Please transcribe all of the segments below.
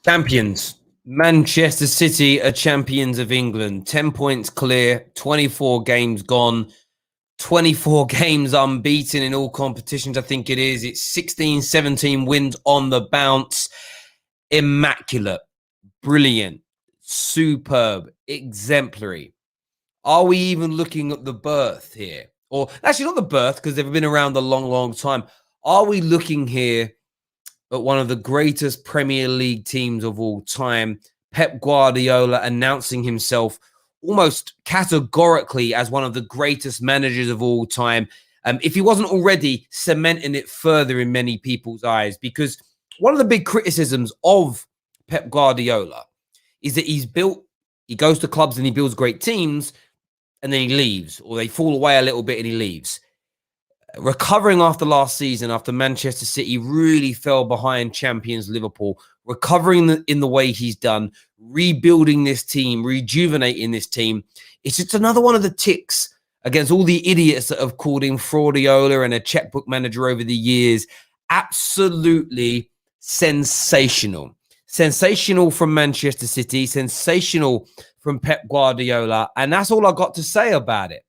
Champions. Manchester City are champions of England. 10 points clear, 24 games gone, 24 games unbeaten in all competitions, I think it is. It's 16, 17 wins on the bounce. Immaculate, brilliant, superb, exemplary. Are we even looking at the birth here? Or actually not the birth, because they've been around a long, long time. Are we looking here at one of the greatest Premier League teams of all time, Pep Guardiola announcing himself almost categorically as one of the greatest managers of all time, if he wasn't already cementing it further in many people's eyes? Because one of the big criticisms of Pep Guardiola is that he goes to clubs and he builds great teams, and then he leaves, or they fall away a little bit and he leaves. Recovering after last season, after Manchester City really fell behind champions Liverpool, recovering in the way he's done, rebuilding this team, rejuvenating this team, it's just another one of the ticks against all the idiots that have called him Fraudiola and a checkbook manager over the years. Absolutely sensational. Sensational from Manchester City, sensational from Pep Guardiola, and that's all I got to say about it.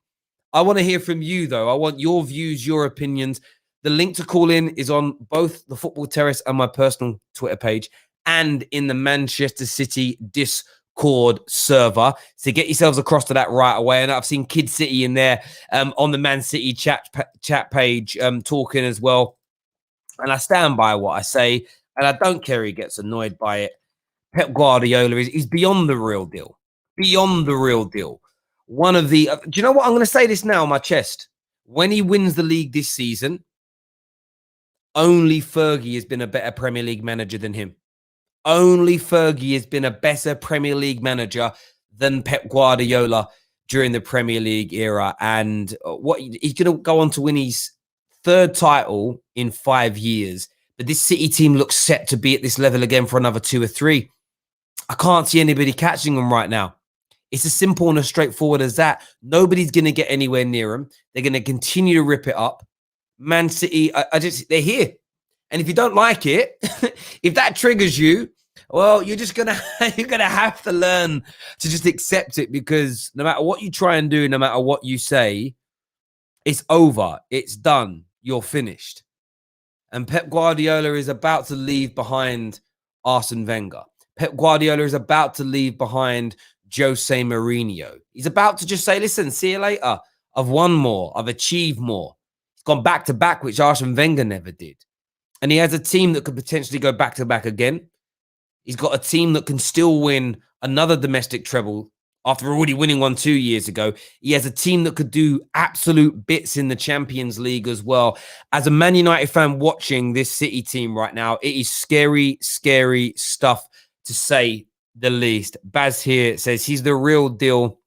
I want to hear from you, though. I want your views, your opinions. The link to call in is on both the Football Terrace and my personal Twitter page, and in the Manchester City Discord server. So get yourselves across to that right away. And I've seen Kid City in there on the Man City chat page talking as well. And I stand by what I say, and I don't care he gets annoyed by it. Pep Guardiola is beyond the real deal. Beyond the real deal. One of the, do you know what? I'm going to say this now on my chest. When he wins the league this season, only Fergie has been a better Premier League manager than him. Only Fergie has been a better Premier League manager than Pep Guardiola during the Premier League era. And what he's going to go on to win his third title in 5 years. But this City team looks set to be at this level again for another 2 or 3. I can't see anybody catching them right now. It's as simple and as straightforward as that. Nobody's going to get anywhere near them. They're going to continue to rip it up. Man City, they're here. And if you don't like it, if that triggers you, well, you're going to have to learn to just accept it, because no matter what you try and do, no matter what you say, it's over. It's done. You're finished. And Pep Guardiola is about to leave behind Arsene Wenger. Pep Guardiola is about to leave behind Jose Mourinho. He's about to just say, listen, see you later. I've won more. I've achieved more. He's gone back-to-back, which Arsene Wenger never did. And he has a team that could potentially go back-to-back again. He's got a team that can still win another domestic treble after already winning one 2 years ago. He has a team that could do absolute bits in the Champions League as well. As a Man United fan watching this City team right now, it is scary, scary stuff, to say the least. Baz here says he's the real deal.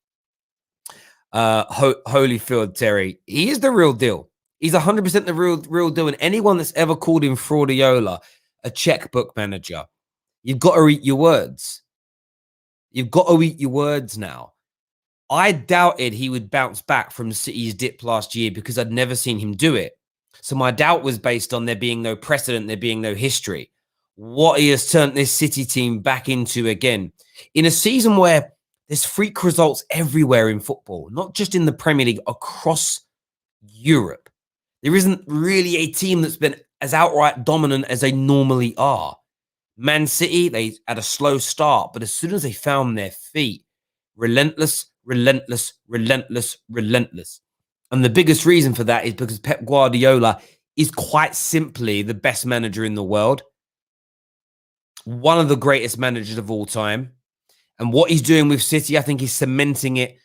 Holyfield Terry, he is the real deal. He's 100% the real deal. And anyone that's ever called him Fraudiola, a checkbook manager, you've got to eat your words. You've got to eat your words now. I doubted he would bounce back from City's dip last year because I'd never seen him do it. So my doubt was based on there being no precedent, there being no history. What he has turned this City team back into again, in a season where there's freak results everywhere in football, not just in the Premier League, across Europe. There isn't really a team that's been as outright dominant as they normally are. Man City, they had a slow start, but as soon as they found their feet, relentless, relentless, relentless, relentless. And the biggest reason for that is because Pep Guardiola is quite simply the best manager in the world. One of the greatest managers of all time. And what he's doing with City, I think he's cementing it.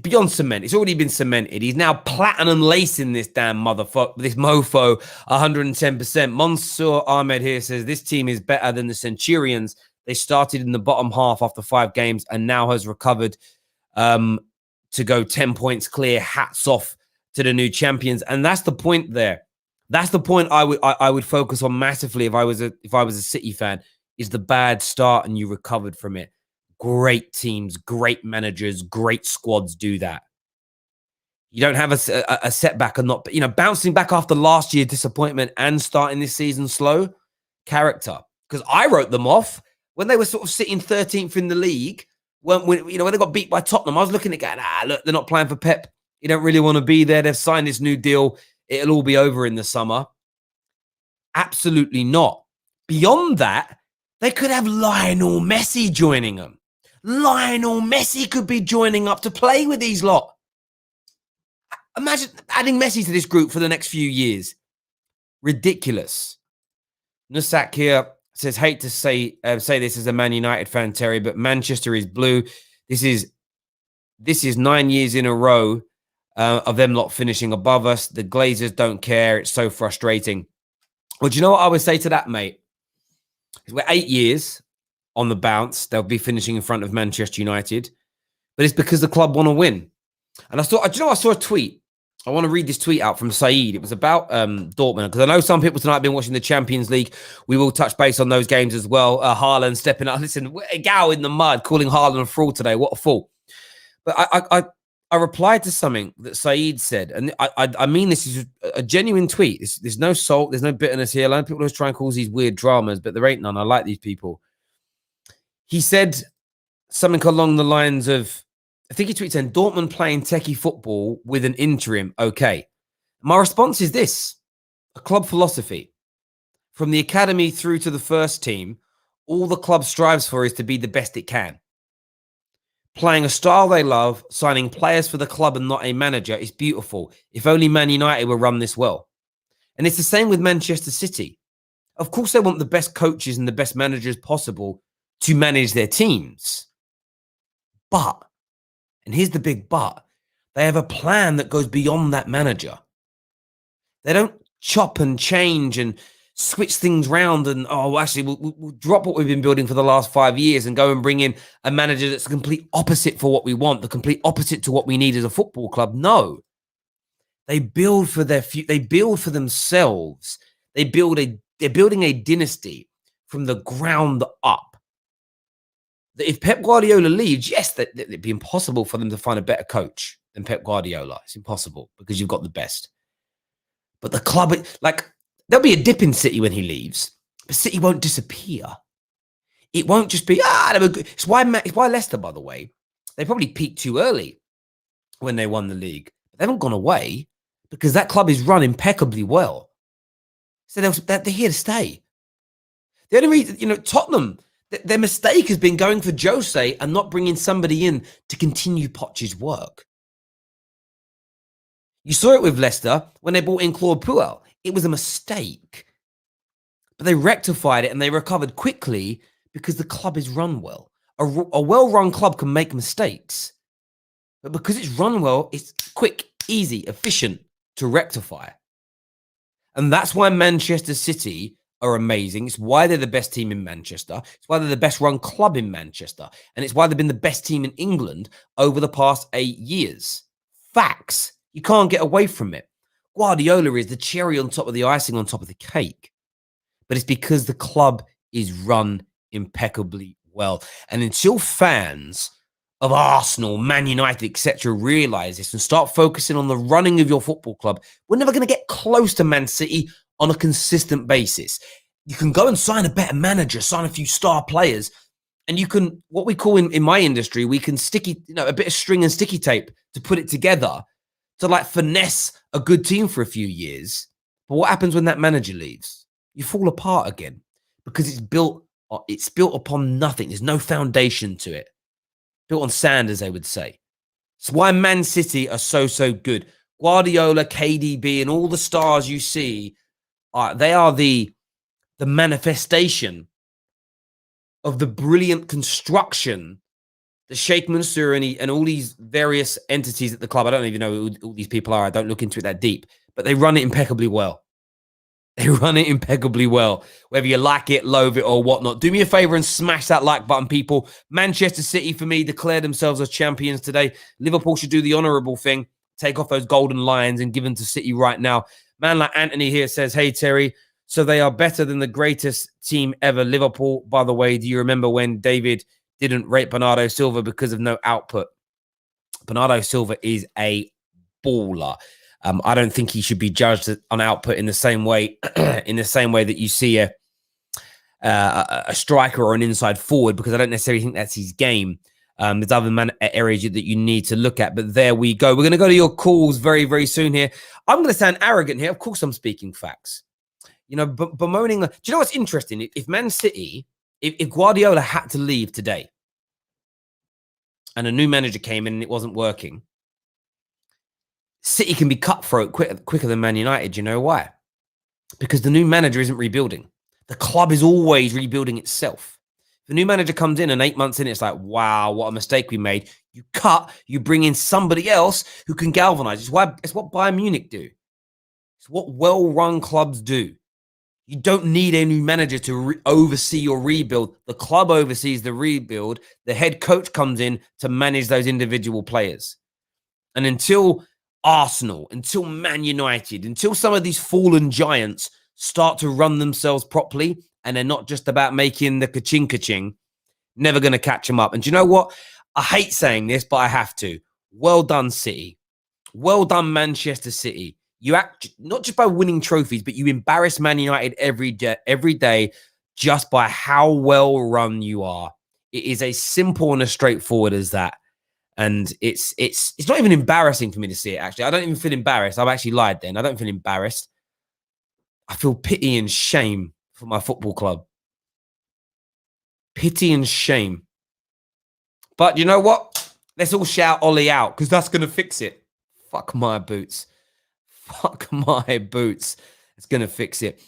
Beyond cement, it's already been cemented. He's now platinum lacing this damn motherfucker, this mofo, 110%. Mansour Ahmed here says this team is better than the Centurions. They started in the bottom half after 5 games and now has recovered to go 10 points clear. Hats off to the new champions. And that's the point there. That's the point I would focus on massively if I was a City fan, is the bad start and you recovered from it. Great teams, great managers, great squads do that. You don't have a setback and not, bouncing back after last year's disappointment and starting this season slow. Character. because I wrote them off when they were sort of sitting 13th in the league. When they got beat by Tottenham, I was looking at going, look, they're not playing for Pep. You don't really want to be there. They've signed this new deal. It'll all be over in the summer. Absolutely not. Beyond that, they could have Lionel Messi joining them. Lionel Messi could be joining up to play with these lot. Imagine adding Messi to this group for the next few years. Ridiculous. Nusak here says, hate to say this as a Man United fan, Terry, but Manchester is blue. This is 9 years in a row of them not finishing above us. The Glazers don't care. It's so frustrating. Well, do you know what I would say to that, mate? We're 8 years on the bounce. They'll be finishing in front of Manchester United. But it's because the club want to win. And I saw a tweet. I want to read this tweet out from Saeed. It was about Dortmund, because I know some people tonight have been watching the Champions League. We will touch base on those games as well. Haaland stepping up. Listen, Gal in the mud, calling Haaland a fool today. What a fool. But I replied to something that Saeed said, and I mean this is a genuine tweet. There's no salt, there's no bitterness here. A lot of people always try and cause these weird dramas, but there ain't none. I like these people. He said something along the lines of, I think he tweeted saying, Dortmund playing techie football with an interim, okay. My response is this: a club philosophy. From the academy through to the first team, all the club strives for is to be the best it can. Playing a style they love, signing players for the club and not a manager is beautiful. If only Man United were run this well. And it's the same with Manchester City. Of course, they want the best coaches and the best managers possible to manage their teams. But, and here's the big but, they have a plan that goes beyond that manager. They don't chop and change and switch things round and, actually, we'll drop what we've been building for the last 5 years and go and bring in a manager that's the complete opposite for what we want, the complete opposite to what we need as a football club. No. They build for their future. They build for themselves. They're building a dynasty from the ground up. If Pep Guardiola leaves, yes, it'd be impossible for them to find a better coach than Pep Guardiola. It's impossible because you've got the best. But the club, there'll be a dip in City when he leaves, but City won't disappear. It won't just be, they were good. It's why Leicester, by the way, they probably peaked too early when they won the league. They haven't gone away because that club is run impeccably well. So they're here to stay. The only reason, Tottenham, their mistake has been going for Jose and not bringing somebody in to continue Poch's work. You saw it with Leicester when they brought in Claude Puel. It was a mistake. But they rectified it and they recovered quickly because the club is run well. A well-run club can make mistakes. But because it's run well, it's quick, easy, efficient to rectify. And that's why Manchester City are amazing. It's why they're the best team in Manchester. It's why they're the best run club in Manchester. And it's why they've been the best team in England over the past 8 years. Facts. You can't get away from it. Guardiola is the cherry on top of the icing on top of the cake. But it's because the club is run impeccably well. And until fans of Arsenal, Man United, etc. realize this and start focusing on the running of your football club, we're never going to get close to Man City on a consistent basis. You can go and sign a better manager, sign a few star players, and you can, what we call in my industry, we can a bit of string and sticky tape to put it together to finesse a good team for a few years. But what happens when that manager leaves? You fall apart again because it's built upon nothing. There's no foundation to it. Built on sand, as they would say. It's why Man City are so good. Guardiola, KDB, and all the stars you see, they are the manifestation of the brilliant construction that Sheikh Mansour and all these various entities at the club. I don't even know who all these people are. I don't look into it that deep. But they run it impeccably well. They run it impeccably well, whether you like it, loathe it, or whatnot. Do me a favor and smash that like button, people. Manchester City, for me, declare themselves as champions today. Liverpool should do the honourable thing, take off those golden lions and give them to City right now. Man like Anthony here says, hey, Terry, so they are better than the greatest team ever, Liverpool. By the way, do you remember when David didn't rate Bernardo Silva because of no output? Bernardo Silva is a baller. I don't think he should be judged on output in the same way, that you see a striker or an inside forward, because I don't necessarily think that's his game. There's other areas that you need to look at, but there we go. We're going to go to your calls very, very soon here. I'm going to sound arrogant here. Of course, I'm speaking facts. You know, bemoaning. Do you know what's interesting? If Man City, if Guardiola had to leave today and a new manager came in and it wasn't working, City can be cutthroat quicker than Man United. You know why? Because the new manager isn't rebuilding. The club is always rebuilding itself. The new manager comes in and 8 months in, it's like, wow, what a mistake we made. You cut, you bring in somebody else who can galvanize. It's what Bayern Munich do. It's what well-run clubs do. You don't need a new manager to oversee your rebuild. The club oversees the rebuild. The head coach comes in to manage those individual players. And until Arsenal, until Man United, until some of these fallen giants start to run themselves properly, and they're not just about making the ka-ching, never going to catch them up. And do you know what? I hate saying this, but I have to. Well done, City. Well done, Manchester City. You act not just by winning trophies, but you embarrass Man United every day just by how well run you are. It is as simple and as straightforward as that. And it's not even embarrassing for me to see it, actually. I don't even feel embarrassed. I've actually lied then. I don't feel embarrassed. I feel pity and shame for my football club. Pity and shame. But you know what? Let's all shout Ollie out, because that's going to fix it. Fuck my boots. Fuck my boots. It's going to fix it.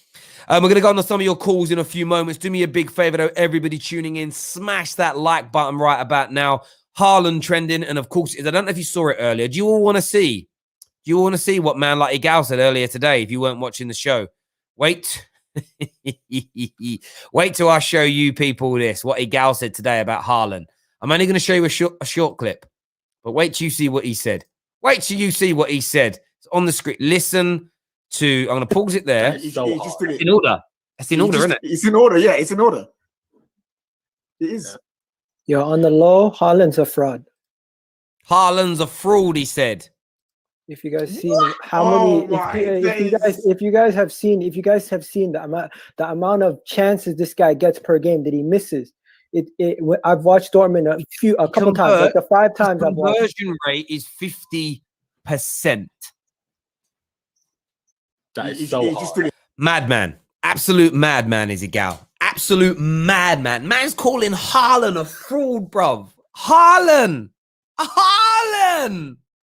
We're going to go on to some of your calls in a few moments. Do me a big favor, though, everybody tuning in. Smash that like button right about now. Haaland trending. And, of course, I don't know if you saw it earlier. Do you all want to see? Do you all want to see what man like Igal said earlier today if you weren't watching the show? Wait. Wait till I show you people this, what Igal said today about Haaland. I'm only going to show you a short clip, but wait till you see what he said. Wait till you see what he said. It's on the screen. Listen to, I'm going to pause it there. It's in order. It's in order, isn't it? It's in order, yeah, it's in order. It is. You're on the low, Haaland's a fraud. Haaland's a fraud, he said. If you guys seen how many, if you guys have seen the amount of chances this guy gets per game that he misses, I've watched Dortmund a couple times, like the 5 times I've watched. Conversion rate is 50%. That is so hard. Madman, absolute madman is Igal. Absolute madman. Man's calling Haaland a fraud, bruv. Haaland,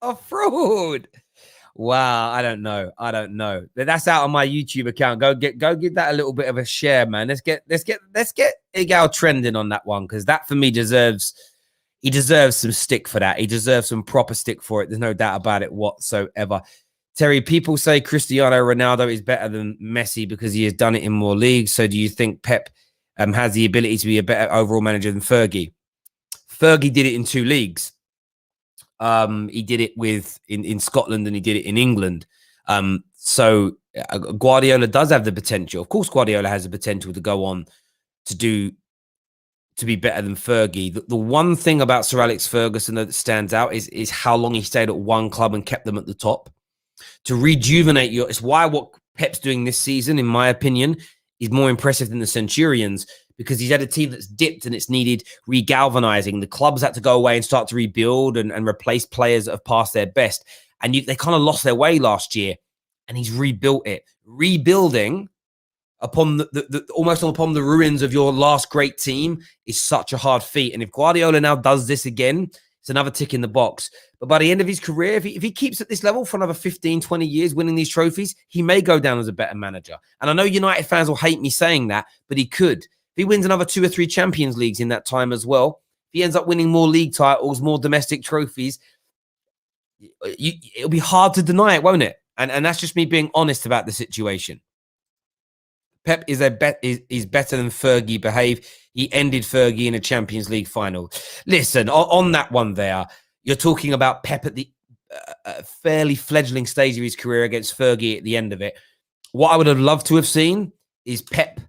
a fraud. Wow, I don't know. That's out on my YouTube account. Go give that a little bit of a share, man. Let's get Igal trending on that one, because that for me deserves some stick for that. He deserves some proper stick for it. There's no doubt about it whatsoever. Terry, people say Cristiano Ronaldo is better than Messi because he has done it in more leagues. So do you think Pep has the ability to be a better overall manager than Fergie? Fergie did it in 2 leagues. He did it in Scotland, and he did it in England. So Guardiola does have the potential. Of course, Guardiola has the potential to go on to be better than Fergie. The one thing about Sir Alex Ferguson that stands out is how long he stayed at one club and kept them at the top. To rejuvenate it's why what Pep's doing this season, in my opinion, is more impressive than the Centurions, because he's had a team that's dipped and it's needed regalvanizing. The clubs had to go away and start to rebuild and replace players that have passed their best. And they kind of lost their way last year, and he's rebuilt it. Rebuilding upon almost upon the ruins of your last great team is such a hard feat. And if Guardiola now does this again, it's another tick in the box. But by the end of his career, if he keeps at this level for another 15, 20 years winning these trophies, he may go down as a better manager. And I know United fans will hate me saying that, but he could. If he wins another 2 or 3 Champions Leagues in that time as well, if he ends up winning more league titles, more domestic trophies, it'll be hard to deny it, won't it? And that's just me being honest about the situation. Pep is better than Fergie behave. He ended Fergie in a Champions League final. Listen, on that one there, you're talking about Pep at the fairly fledgling stage of his career against Fergie at the end of it. What I would have loved to have seen is Pep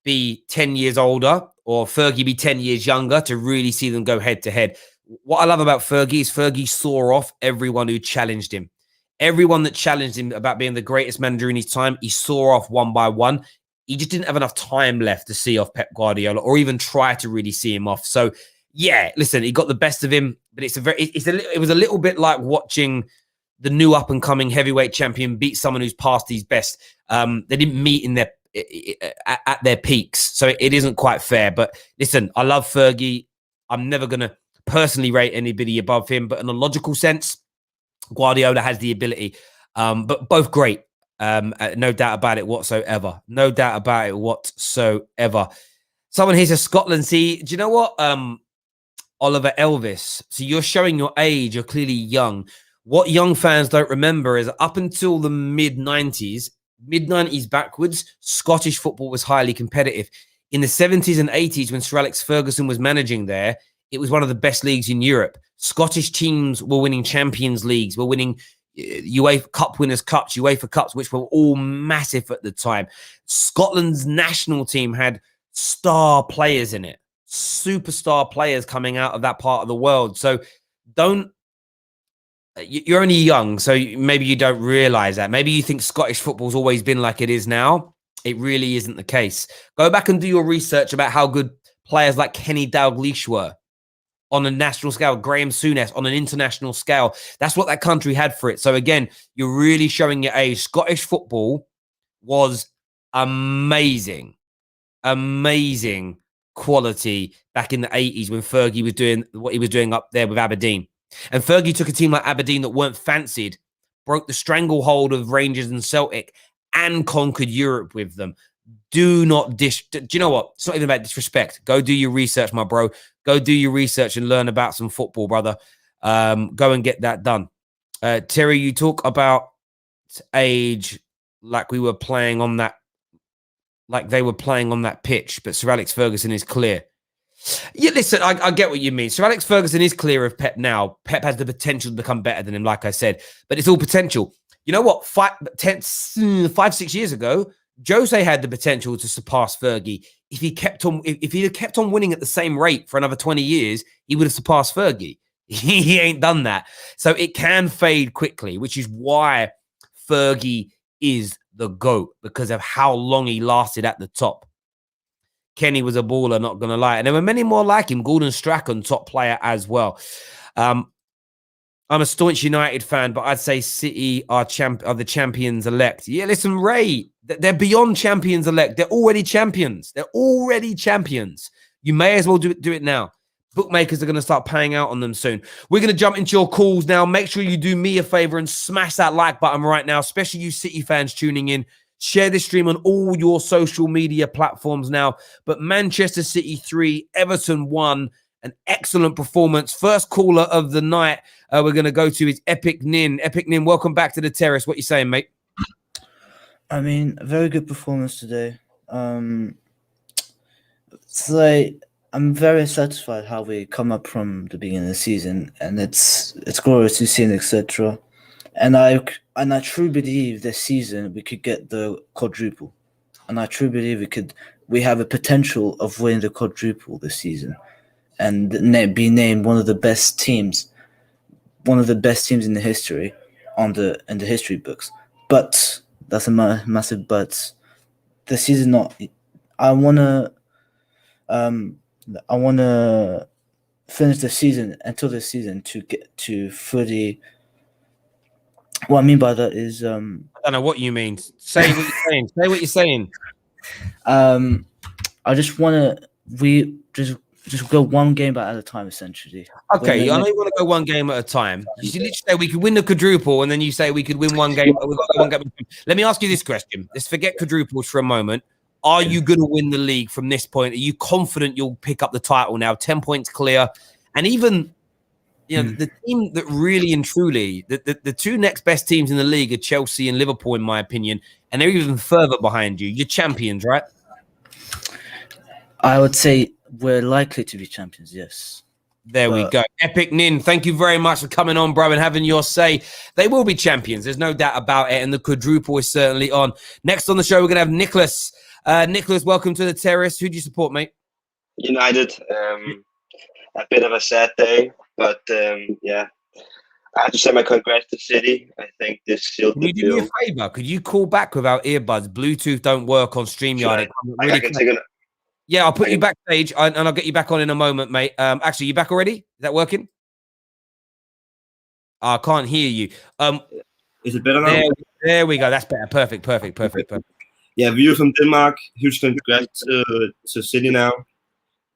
be 10 years older or Fergie be 10 years younger to really see them go head to head. What I love about Fergie is Fergie saw off everyone who challenged him. Everyone that challenged him about being the greatest manager in his time, he saw off one by one. he just didn't have enough time left to see off Pep Guardiola or even try to really see him off. So, yeah, listen, he got the best of him, but it was a little bit like watching the new up-and-coming heavyweight champion beat someone who's past his best. They didn't meet in at their peaks, so it isn't quite fair. But listen, I love Fergie. I'm never going to personally rate anybody above him, but in a logical sense, Guardiola has the ability. But both great. No doubt about it whatsoever. No doubt about it whatsoever. Someone here says Scotland. See, do you know what? Oliver Elvis. So you're showing your age. You're clearly young. What young fans don't remember is up until the mid-90s backwards, Scottish football was highly competitive. In the 70s and 80s, when Sir Alex Ferguson was managing there, it was one of the best leagues in Europe. Scottish teams were winning Champions Leagues, were winning UEFA Cup Winners' Cups, UEFA Cups, which were all massive at the time. Scotland's national team had star players in it, superstar players coming out of that part of the world. So you're only young, so maybe you don't realize that. Maybe you think Scottish football's always been like it is now. It really isn't the case. Go back and do your research about how good players like Kenny Dalglish were on a national scale, Graham Souness on an international scale. That's what that country had for it. So again, you're really showing your age. Scottish football was amazing quality back in the 80s when Fergie was doing what he was doing up there with Aberdeen. And Fergie took a team like Aberdeen that weren't fancied, broke the stranglehold of Rangers and Celtic, and conquered Europe with them. Do you know what? It's not even about disrespect. Go do your research, my bro. Go do your research and learn about some football, brother. Go and get that done. Terry, you talk about age like we were playing on that, like they were playing on that pitch, but Sir Alex Ferguson is clear. Yeah, listen, I get what you mean. Sir Alex Ferguson is clear of Pep now. Pep has the potential to become better than him, like I said, but it's all potential. You know what? 5-6 years ago, Jose had the potential to surpass Fergie. If he had kept on winning at the same rate for another 20 years, he would have surpassed Fergie. He ain't done that. So it can fade quickly, which is why Fergie is the GOAT, because of how long he lasted at the top. Kenny was a baller, not going to lie. And there were many more like him. Gordon Strachan, top player as well. I'm a staunch United fan, but I'd say City are the champions elect. Yeah, listen, Ray, they're beyond champions elect. They're already champions. They're already champions. You may as well do it now. Bookmakers are going to start paying out on them soon. We're going to jump into your calls now. Make sure you do me a favor and smash that like button right now, especially you City fans tuning in. Share this stream on all your social media platforms now. But Manchester City 3, Everton 1, an excellent performance. First caller of the night we're going to go to is Epic Nin. Epic Nin, welcome back to the terrace. What you saying, mate? I mean, a very good performance today. It's like I'm very satisfied how we come up from the beginning of the season, and it's glorious to see, etc. And I truly believe this season we could get the quadruple, and I truly believe we have a potential of winning the quadruple this season, and be named one of the best teams in the history in the history books. But that's a massive but. The season not. I wanna finish the season until this season to get to fully. What I mean by that is I don't know what you mean. Say what you're saying. Say what you're saying. I just want to just go one game at a time, essentially. Okay, I know you want to go one game at a time. You literally say we could win the quadruple, and then you say we could win one game. Let me ask you this question. Let's forget quadruples for a moment. Are you going to win the league from this point? Are you confident you'll pick up the title now? 10 points clear, and even the team that really and truly the two next best teams in the league are Chelsea and Liverpool, in my opinion, and they're even further behind you. You're champions, right? I would say we're likely to be champions, yes. There we go. Epic Nin, thank you very much for coming on, bro, and having your say. They will be champions. There's no doubt about it, and the quadruple is certainly on. Next on the show, we're going to have Nicholas. Nicholas, welcome to the terrace. Who do you support, mate? United. A bit of a sad day, but yeah. I have to say my congrats to City. I think this sealed Can the you do me deal. a favor? Could you call back without earbuds? Bluetooth don't work on StreamYard. I can take Yeah, I'll put you backstage and I'll get you back on in a moment, mate. Actually, you back already? Is that working? I can't hear you. Is it better now? There we go. That's better. Perfect. Yeah, view from Denmark. Huge congrats to City now.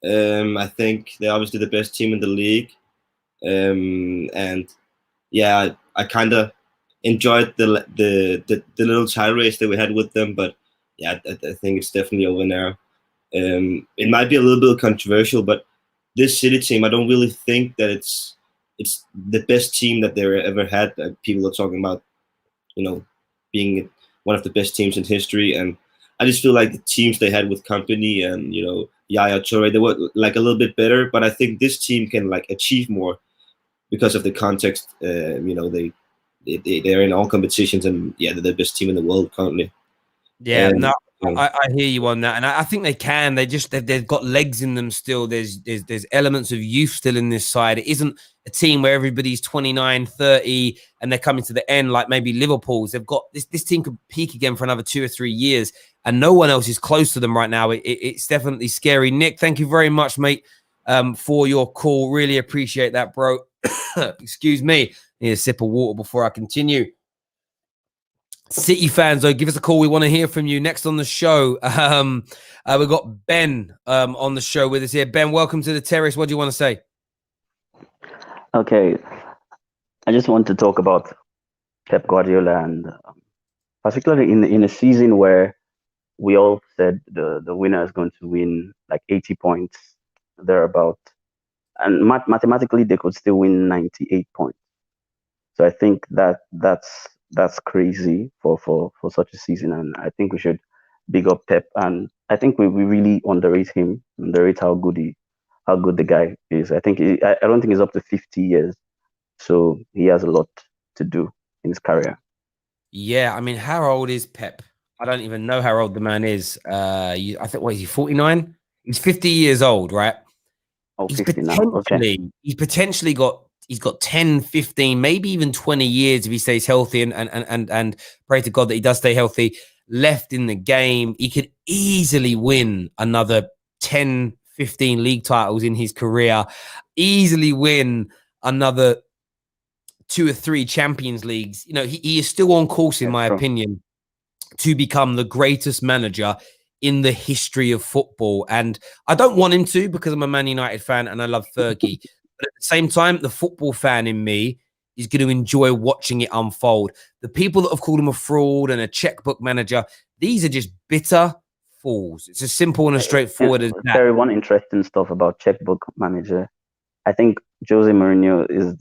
I think they're obviously the best team in the league. And yeah, I kind of enjoyed the little tie race that we had with them, but yeah, I think it's definitely over now. It might be a little bit controversial, but this City team, I don't really think that it's the best team that they ever had. People are talking about, being one of the best teams in history, and I just feel like the teams they had with Company and Yaya Toure, they were like a little bit better, but I think this team can like achieve more because of the context. They're in all competitions, and yeah, they're the best team in the world currently. Yeah, no, I hear you on that, and I think they can. They've got legs in them still. There's elements of youth still in this side. It isn't a team where everybody's 29, 30, and they're coming to the end like maybe Liverpool's. They've got this team could peak again for another 2 or 3 years, and no one else is close to them right now. It's definitely scary. Nick, thank you very much, mate, for your call. Really appreciate that, bro. Excuse me. Need a sip of water before I continue. City fans, though, give us a call. We want to hear from you. Next on the show, we've got Ben on the show with us here. Ben, welcome to the terrace. What do you want to say? Okay, I just want to talk about Pep Guardiola, and particularly in a season where we all said the winner is going to win like 80 points, thereabout, and mathematically they could still win 98 points. So I think that's crazy for such a season, and I think we should big up Pep, and I think we really underrate him, underrate how good the guy is. I don't think he's up to 50 years, so he has a lot to do in his career. Yeah, I mean, how old is Pep? I don't even know how old the man is. I think, what is he, 49? He's 50 years old, right? Oh, 50 now. Okay. He's got 10, 15, maybe even 20 years if he stays healthy, and pray to God that he does stay healthy, left in the game. He could easily win another 10, 15 league titles in his career, easily win another 2 or 3 Champions Leagues. He is still on course, in my opinion, to become the greatest manager in the history of football. And I don't want him to, because I'm a Man United fan and I love Fergie. But at the same time, the football fan in me is going to enjoy watching it unfold. The people that have called him a fraud and a checkbook manager, these are just bitter fools. It's as simple and as straightforward as that. Very one interesting stuff about checkbook manager. I think Jose Mourinho is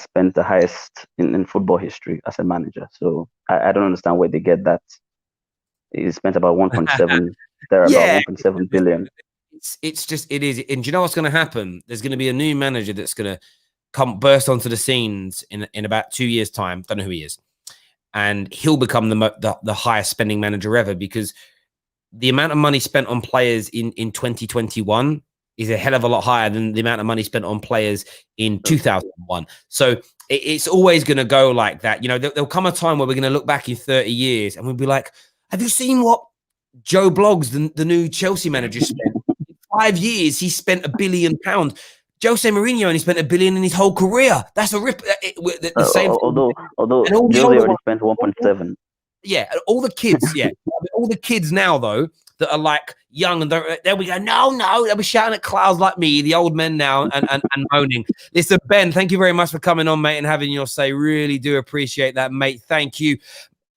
spent the highest in football history as a manager. So I don't understand where they get that. He spent about 1.7 about 1.7 billion. It is. And do you know what's going to happen? There's going to be a new manager that's going to burst onto the scenes in about 2 years' time. Don't know who he is. And he'll become the highest spending manager ever, because the amount of money spent on players in 2021 is a hell of a lot higher than the amount of money spent on players in 2001. So it's always going to go like that. There'll come a time where we're going to look back in 30 years and we'll be like, have you seen what Joe Bloggs, the new Chelsea manager, spent? In 5 years, he spent £1 billion. Jose Mourinho only spent $1 billion in his whole career. That's a rip. The same. Although Jose already spent 1.7. Yeah, all the kids. Yeah, all the kids now though that are like young and they'll be going, no, they'll be shouting at clouds like me, the old men now, and moaning. Listen, Ben, thank you very much for coming on, mate, and having your say. Really do appreciate that, mate. Thank you.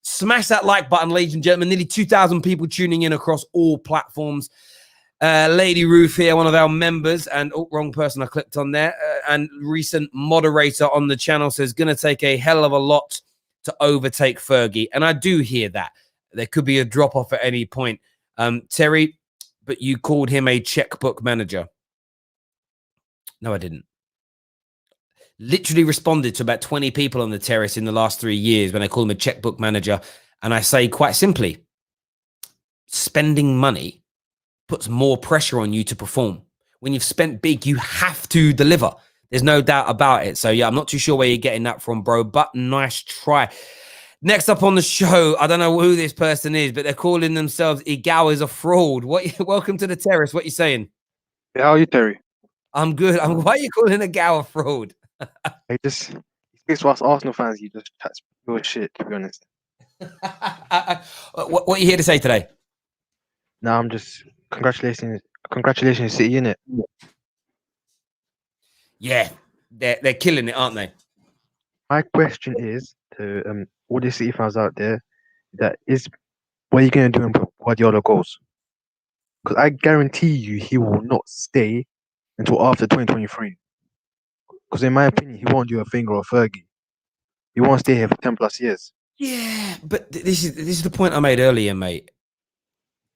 Smash that like button, ladies and gentlemen. Nearly 2,000 people tuning in across all platforms. Lady Ruth here, one of our members, and wrong person I clicked on there, and recent moderator on the channel, says going to take a hell of a lot to overtake Fergie. And I do hear that. There could be a drop-off at any point. Terry, but you called him a checkbook manager. No, I didn't. Literally responded to about 20 people on the terrace in the last 3 years when I call him a checkbook manager. And I say quite simply, spending money puts more pressure on you to perform. When you've spent big, you have to deliver. There's no doubt about it. So, yeah, I'm not too sure where you're getting that from, bro, but nice try. Next up on the show, I don't know who this person is, but they're calling themselves Igao is a fraud. Welcome to the terrace. What are you saying? Yeah, how are you, Terry? I'm good. Why are you calling Igao a fraud? He speaks to us Arsenal fans. He just chats pure shit, to be honest. What are you here to say today? No, I'm just congratulations, City, innit? Yeah, they're killing it, aren't they? My question is to all the City fans out there, what are you going to do when Guardiola goes? Because I guarantee you he will not stay until after 2023. Because in my opinion, he won't do a finger or Fergie. He won't stay here for 10 plus years. Yeah, but this is the point I made earlier, mate.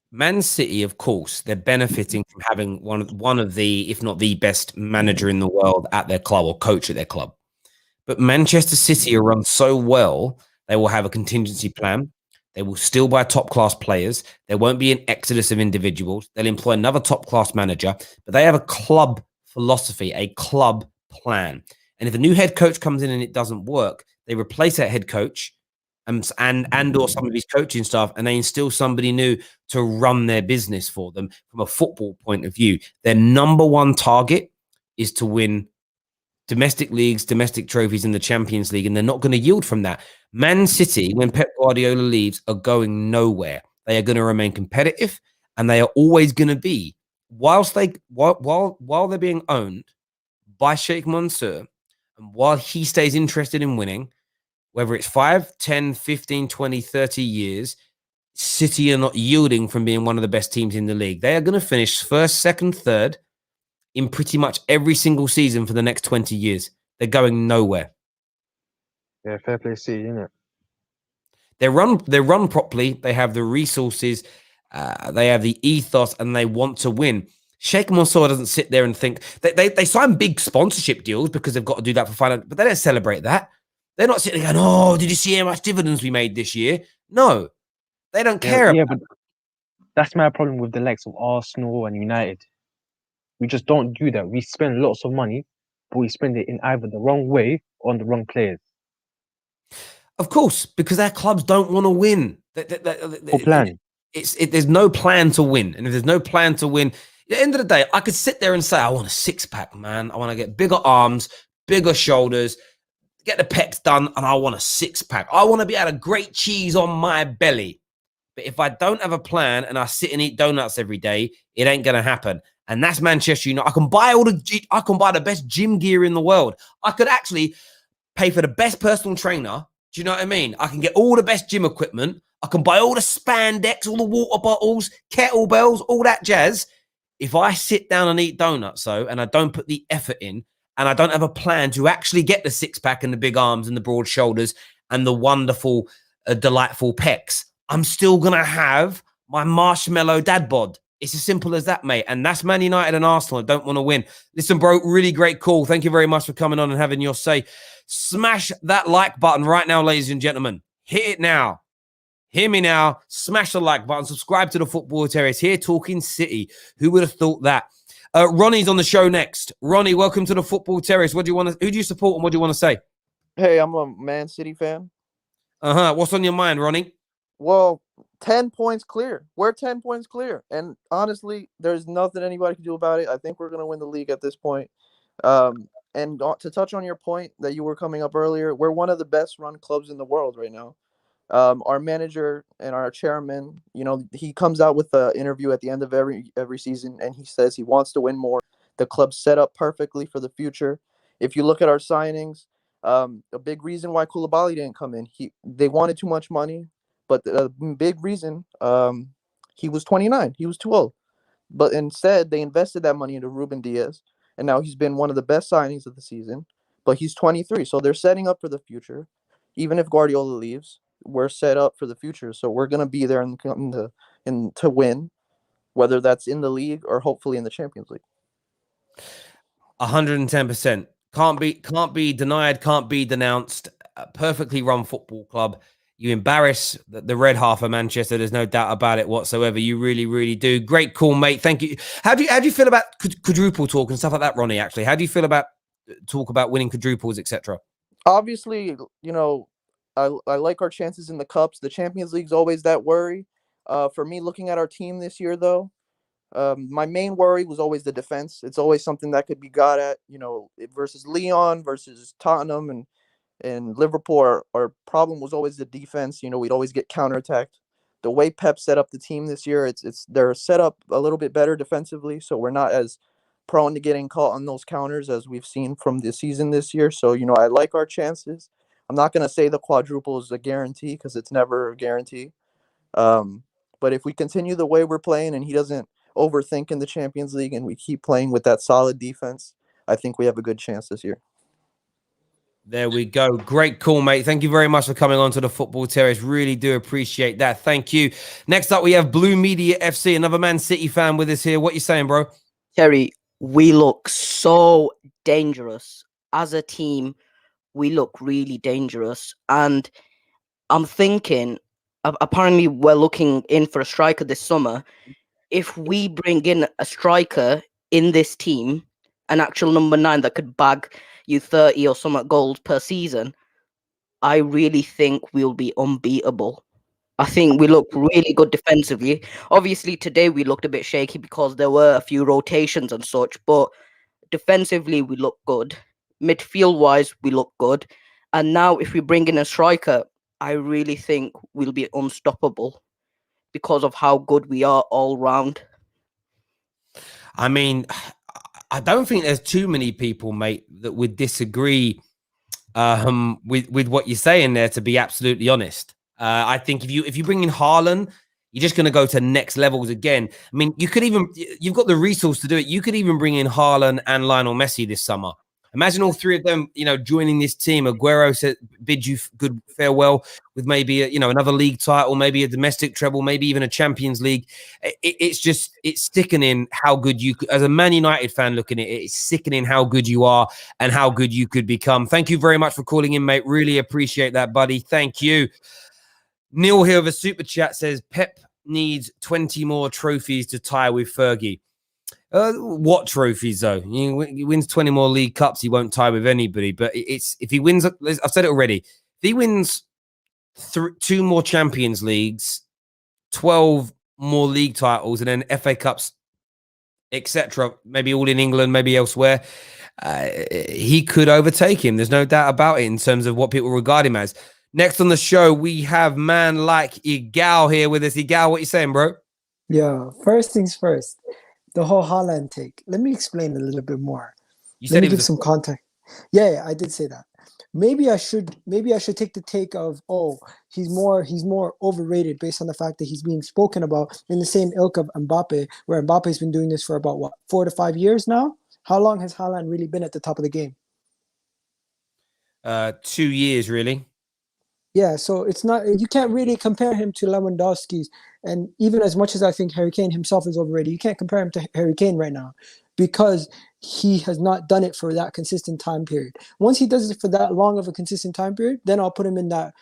Man City, of course, they're benefiting from having one of the, if not the best manager in the world at their club or coach at their club. But Manchester City are run so well, they will have a contingency plan. They will still buy top-class players. There won't be an exodus of individuals. They'll employ another top-class manager, but they have a club philosophy, a club plan. And if a new head coach comes in and it doesn't work, they replace that head coach and or some of his coaching staff, and they instill somebody new to run their business for them from a football point of view. Their number one target is to win domestic leagues, domestic trophies in the Champions League, and they're not going to yield from that. Man City, when Pep Guardiola leaves, are going nowhere. They are going to remain competitive, and they are always going to be, while they're being owned by Sheikh Mansour, and while he stays interested in winning, whether it's 5, 10, 15, 20, 30 years, City are not yielding from being one of the best teams in the league. They are going to finish first, second, third in pretty much every single season for the next 20 years. They're going nowhere. Yeah, fair play City, innit? They're run properly. They have the resources. They have the ethos, and they want to win. Sheikh Mansour doesn't sit there and think they sign big sponsorship deals because they've got to do that for finance, but they don't celebrate that. They're not sitting there going, "Oh, did you see how much dividends we made this year?" No, they don't care. Yeah, but that's my problem with the likes of Arsenal and United. We just don't do that. We spend lots of money, but we spend it in either the wrong way or on the wrong players. Of course, because our clubs don't want to win. Or plan. There's no plan to win, and if there's no plan to win, at the end of the day, I could sit there and say, "I want a six-pack, man. I want to get bigger arms, bigger shoulders." Get the pecs done, and I want a six-pack. I want to be able to grate cheese on my belly. But if I don't have a plan and I sit and eat donuts every day, it ain't gonna happen. And that's Manchester United. I can buy the best gym gear in the world. I could actually pay for the best personal trainer. Do you know what I mean? I can get all the best gym equipment. I can buy all the spandex, all the water bottles, kettlebells, all that jazz. If I sit down and eat donuts, though, and I don't put the effort in, and I don't have a plan to actually get the six-pack and the big arms and the broad shoulders and the wonderful, delightful pecs, I'm still going to have my marshmallow dad bod. It's as simple as that, mate. And that's Man United and Arsenal. I don't want to win. Listen, bro, really great call. Thank you very much for coming on and having your say. Smash that like button right now, ladies and gentlemen. Hit it now. Hear me now. Smash the like button. Subscribe to the Football Terrace. Here talking City. Who would have thought that? Ronnie's on the show next. Ronnie, welcome to the Football Terrace. Who do you support and what do you want to say? Hey, I'm a Man City fan. What's on your mind, Ronnie? Well, 10 points clear. We're 10 points clear. And honestly, there's nothing anybody can do about it. I think we're going to win the league at this point. And to touch on your point that you were coming up earlier, we're one of the best run clubs in the world right now. Our manager and our chairman, he comes out with an interview at the end of every season, and he says he wants to win more. The club's set up perfectly for the future. If you look at our signings, a big reason why Koulibaly didn't come in, they wanted too much money, but the big reason, he was 29. He was too old. But instead, they invested that money into Ruben Diaz, and now he's been one of the best signings of the season, but he's 23. So they're setting up for the future. Even if Guardiola leaves, we're set up for the future. So we're going to be there to win, whether that's in the league or hopefully in the Champions League. 110%. Can't be denied, can't be denounced. A perfectly run football club. You embarrass the red half of Manchester. There's no doubt about it whatsoever. You really, really do. Great call, mate. Thank you. How do you feel about quadruple talk and stuff like that, Ronnie, actually? How do you feel about talk about winning quadruples, etc.? Obviously, you know, I like our chances in the cups. The Champions League's always that worry. For me, looking at our team this year, though, my main worry was always the defense. It's always something that could be got at, you know, versus Lyon, versus Tottenham, and Liverpool. Our problem was always the defense. You know, we'd always get counterattacked. The way Pep set up the team this year, they're set up a little bit better defensively, so we're not as prone to getting caught on those counters as we've seen from the season this year. So, you know, I like our chances. I'm not going to say the quadruple is a guarantee because it's never a guarantee. But if we continue the way we're playing and he doesn't overthink in the Champions League and we keep playing with that solid defense, I think we have a good chance this year. There we go. Great call, mate. Thank you very much for coming on to the Football Terrace. Really do appreciate that. Thank you. Next up, we have Blue Media FC, another Man City fan with us here. What you saying, bro? Terry, we look so dangerous. As a team, we look really dangerous. And I'm thinking, apparently we're looking in for a striker this summer. If we bring in a striker in this team, an actual number 9 that could bag you 30 or something goals per season, I really think we'll be unbeatable. I think we look really good defensively. Obviously, today we looked a bit shaky because there were a few rotations and such, but defensively we look good. Midfield-wise, we look good. And now if we bring in a striker, I really think we'll be unstoppable because of how good we are all round. I mean, I don't think there's too many people, mate, that would disagree with what you're saying there, to be absolutely honest. I think if you bring in Haaland, you're just going to go to next levels again. I mean, you've got the resource to do it. You could even bring in Haaland and Lionel Messi this summer. Imagine all three of them, you know, joining this team. Aguero said, bid you good farewell with maybe, another league title, maybe a domestic treble, maybe even a Champions League. It's sickening how good you could, as a Man United fan looking at it, it's sickening how good you are and how good you could become. Thank you very much for calling in, mate. Really appreciate that, buddy. Thank you. Neil here with a super chat says, Pep needs 20 more trophies to tie with Fergie. What trophies though? He wins 20 more League Cups, he won't tie with anybody. But if he wins, I've said it already. If he wins 2 more Champions Leagues, 12 more league titles, and then FA Cups, etc., maybe all in England, maybe elsewhere, he could overtake him. There's no doubt about it in terms of what people regard him as. Next on the show, we have man like Igal here with us. Igal, what you saying, bro? Yeah, first things first. The whole Haaland take. Let me explain a little bit more. Let me give some context. Yeah, I did say that. Maybe I should take the take of, he's more overrated based on the fact that he's being spoken about in the same ilk of Mbappe, where Mbappe's been doing this for about 4 to 5 years now. How long has Haaland really been at the top of the game? 2 years, really. Yeah, so it's not, you can't really compare him to Lewandowski's. And even as much as I think Harry Kane himself is overrated, you can't compare him to Harry Kane right now because he has not done it for that consistent time period. Once he does it for that long of a consistent time period, then I'll put him in that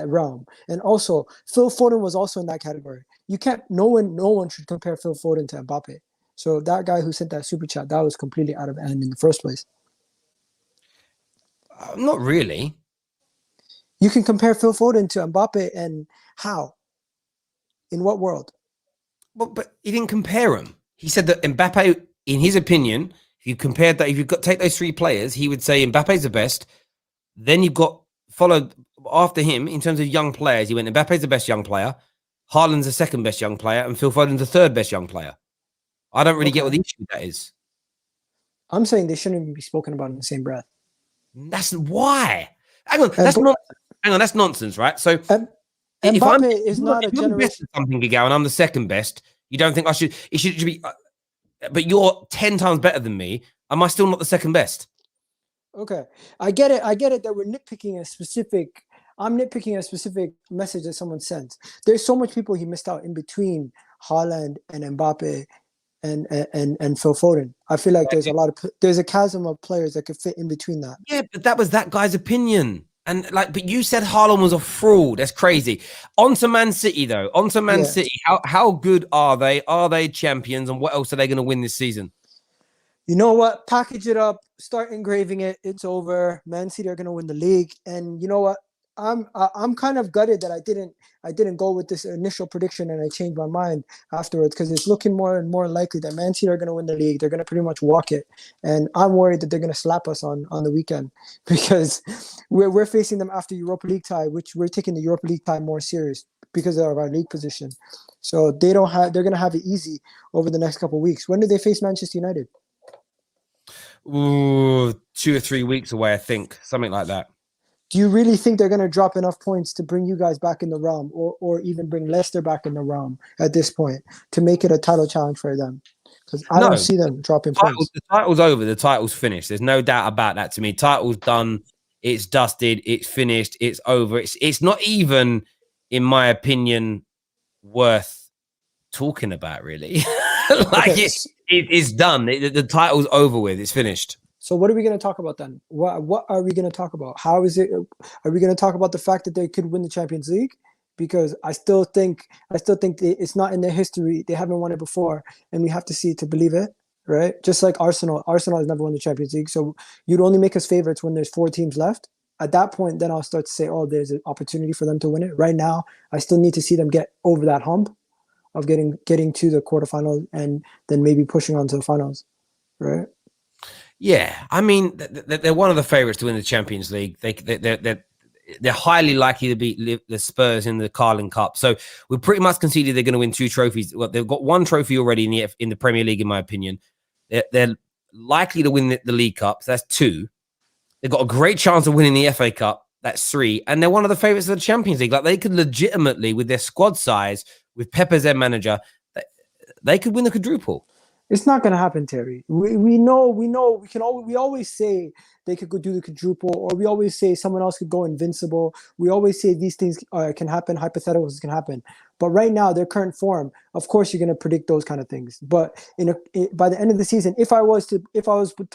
realm. And also, Phil Foden was also in that category. You can't, no one should compare Phil Foden to Mbappe. So that guy who sent that super chat, that was completely out of hand in the first place. Not really. You can compare Phil Foden to Mbappe, and how? In what world? Well, but he didn't compare him. He said that Mbappe, in his opinion, if you compared that, if you take those 3 players, he would say Mbappe's the best. Then you've got followed after him in terms of young players. He went, Mbappe's the best young player, Haaland's the second best young player, and Phil Foden's the third best young player. I don't really get what the issue with that is. I'm saying they shouldn't even be spoken about in the same breath. That's why. Hang on, that's nonsense, right? So Mbappe is not a generation. Something big, and I'm the second best. You don't think I should? It should be. But you're 10 times better than me. Am I still not the second best? Okay, I get it. That we're nitpicking a specific. I'm nitpicking a specific message that someone sent. There's so much people he missed out in between Haaland and Mbappe and Phil Foden. I feel like there's a chasm of players that could fit in between that. Yeah, but that was that guy's opinion. And but you said Haaland was a fraud. That's crazy. On to Man City, though. On to Man City. How good are they? Are they champions? And what else are they going to win this season? You know what? Package it up, start engraving it. It's over. Man City are going to win the league, and you know what? I'm kind of gutted that I didn't go with this initial prediction and I changed my mind afterwards because it's looking more and more likely that Man City are going to win the league. They're going to pretty much walk it, and I'm worried that they're going to slap us on the weekend because we're facing them after Europa League tie, which we're taking the Europa League tie more serious because of our league position. So they're going to have it easy over the next couple of weeks. When do they face Manchester United? Ooh, 2 or 3 weeks away, I think, something like that. Do you really think they're going to drop enough points to bring you guys back in the realm or even bring Leicester back in the realm at this point to make it a title challenge for them? Because I don't see them dropping points. The title's over. The title's finished. There's no doubt about that to me. Title's done. It's dusted. It's finished. It's over. It's not even, in my opinion, worth talking about, really. It's done. The title's over with. It's finished. So what are we going to talk about then? What are we going to talk about? How is it? Are we going to talk about the fact that they could win the Champions League? Because I still think it's not in their history. They haven't won it before, and we have to see it to believe it, right? Just like Arsenal. Arsenal has never won the Champions League, so you'd only make us favorites when there's 4 teams left. At that point, then I'll start to say, oh, there's an opportunity for them to win it. Right now, I still need to see them get over that hump of getting to the quarterfinals and then maybe pushing on to the finals, right? Yeah, I mean, they're one of the favorites to win the Champions League. They're highly likely to beat the Spurs in the Carling Cup. So we pretty much conceded they're going to win 2 trophies. Well, they've got 1 trophy already in the Premier League, in my opinion. They're likely to win the League Cup. So that's 2. They've got a great chance of winning the FA Cup. That's 3. And they're one of the favorites of the Champions League. Like, they could legitimately, with their squad size, with Pep as their manager, they could win the quadruple. It's not going to happen, Terry. We know. We always say they could go do the quadruple, or we always say someone else could go invincible. We always say these things can happen, hypotheticals can happen. But right now, their current form, of course, you're going to predict those kind of things. But by the end of the season, if I was to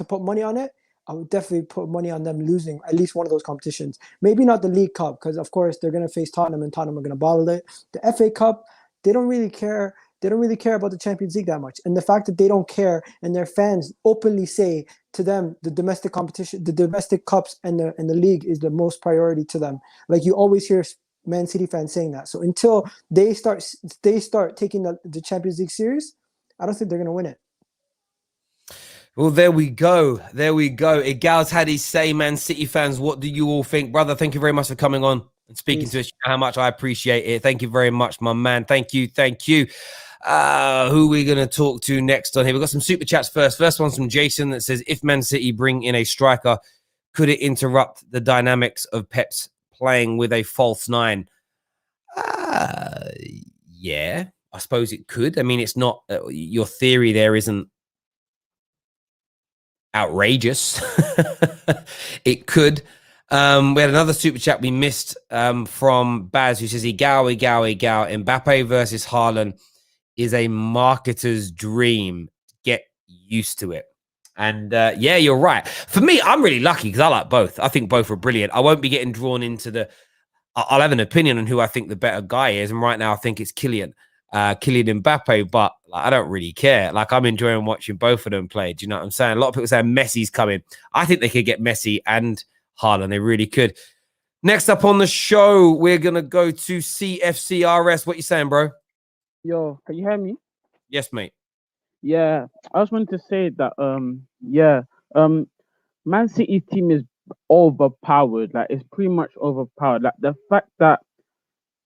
put money on it, I would definitely put money on them losing at least one of those competitions. Maybe not the League Cup, because of course they're going to face Tottenham, and Tottenham are going to bottle it. The FA Cup, they don't really care. They don't really care about the Champions League that much. And the fact that they don't care and their fans openly say to them the domestic competition, the domestic cups and the league is the most priority to them. Like, you always hear Man City fans saying that. So until they start taking the Champions League serious, I don't think they're going to win it. Well, there we go. Igal's had his say, Man City fans. What do you all think? Brother, thank you very much for coming on and speaking to us. How much I appreciate it. Thank you very much, my man. Thank you. Who are we going to talk to next on here? We've got some super chats first. First one's from Jason that says, if Man City bring in a striker, could it interrupt the dynamics of Pep's playing with a false 9? Yeah, I suppose it could. I mean, it's not your theory there isn't outrageous. It could. We had another super chat we missed from Baz, who says, Igal. Mbappe versus Haaland is a marketer's dream. Get used to it. And yeah, you're right. For me, I'm really lucky because I like both. I think both are brilliant. I won't be getting drawn into I'll have an opinion on who I think the better guy is. And right now, I think it's Kylian Mbappe, but I don't really care. Like, I'm enjoying watching both of them play. Do you know what I'm saying? A lot of people say Messi's coming. I think they could get Messi and Haaland. They really could. Next up on the show, we're going to go to CFCRS. What you saying, bro? Yo, can you hear me? Yes, mate. Yeah, I just wanted to say that, Man City team is overpowered. Like, it's pretty much overpowered. Like, the fact that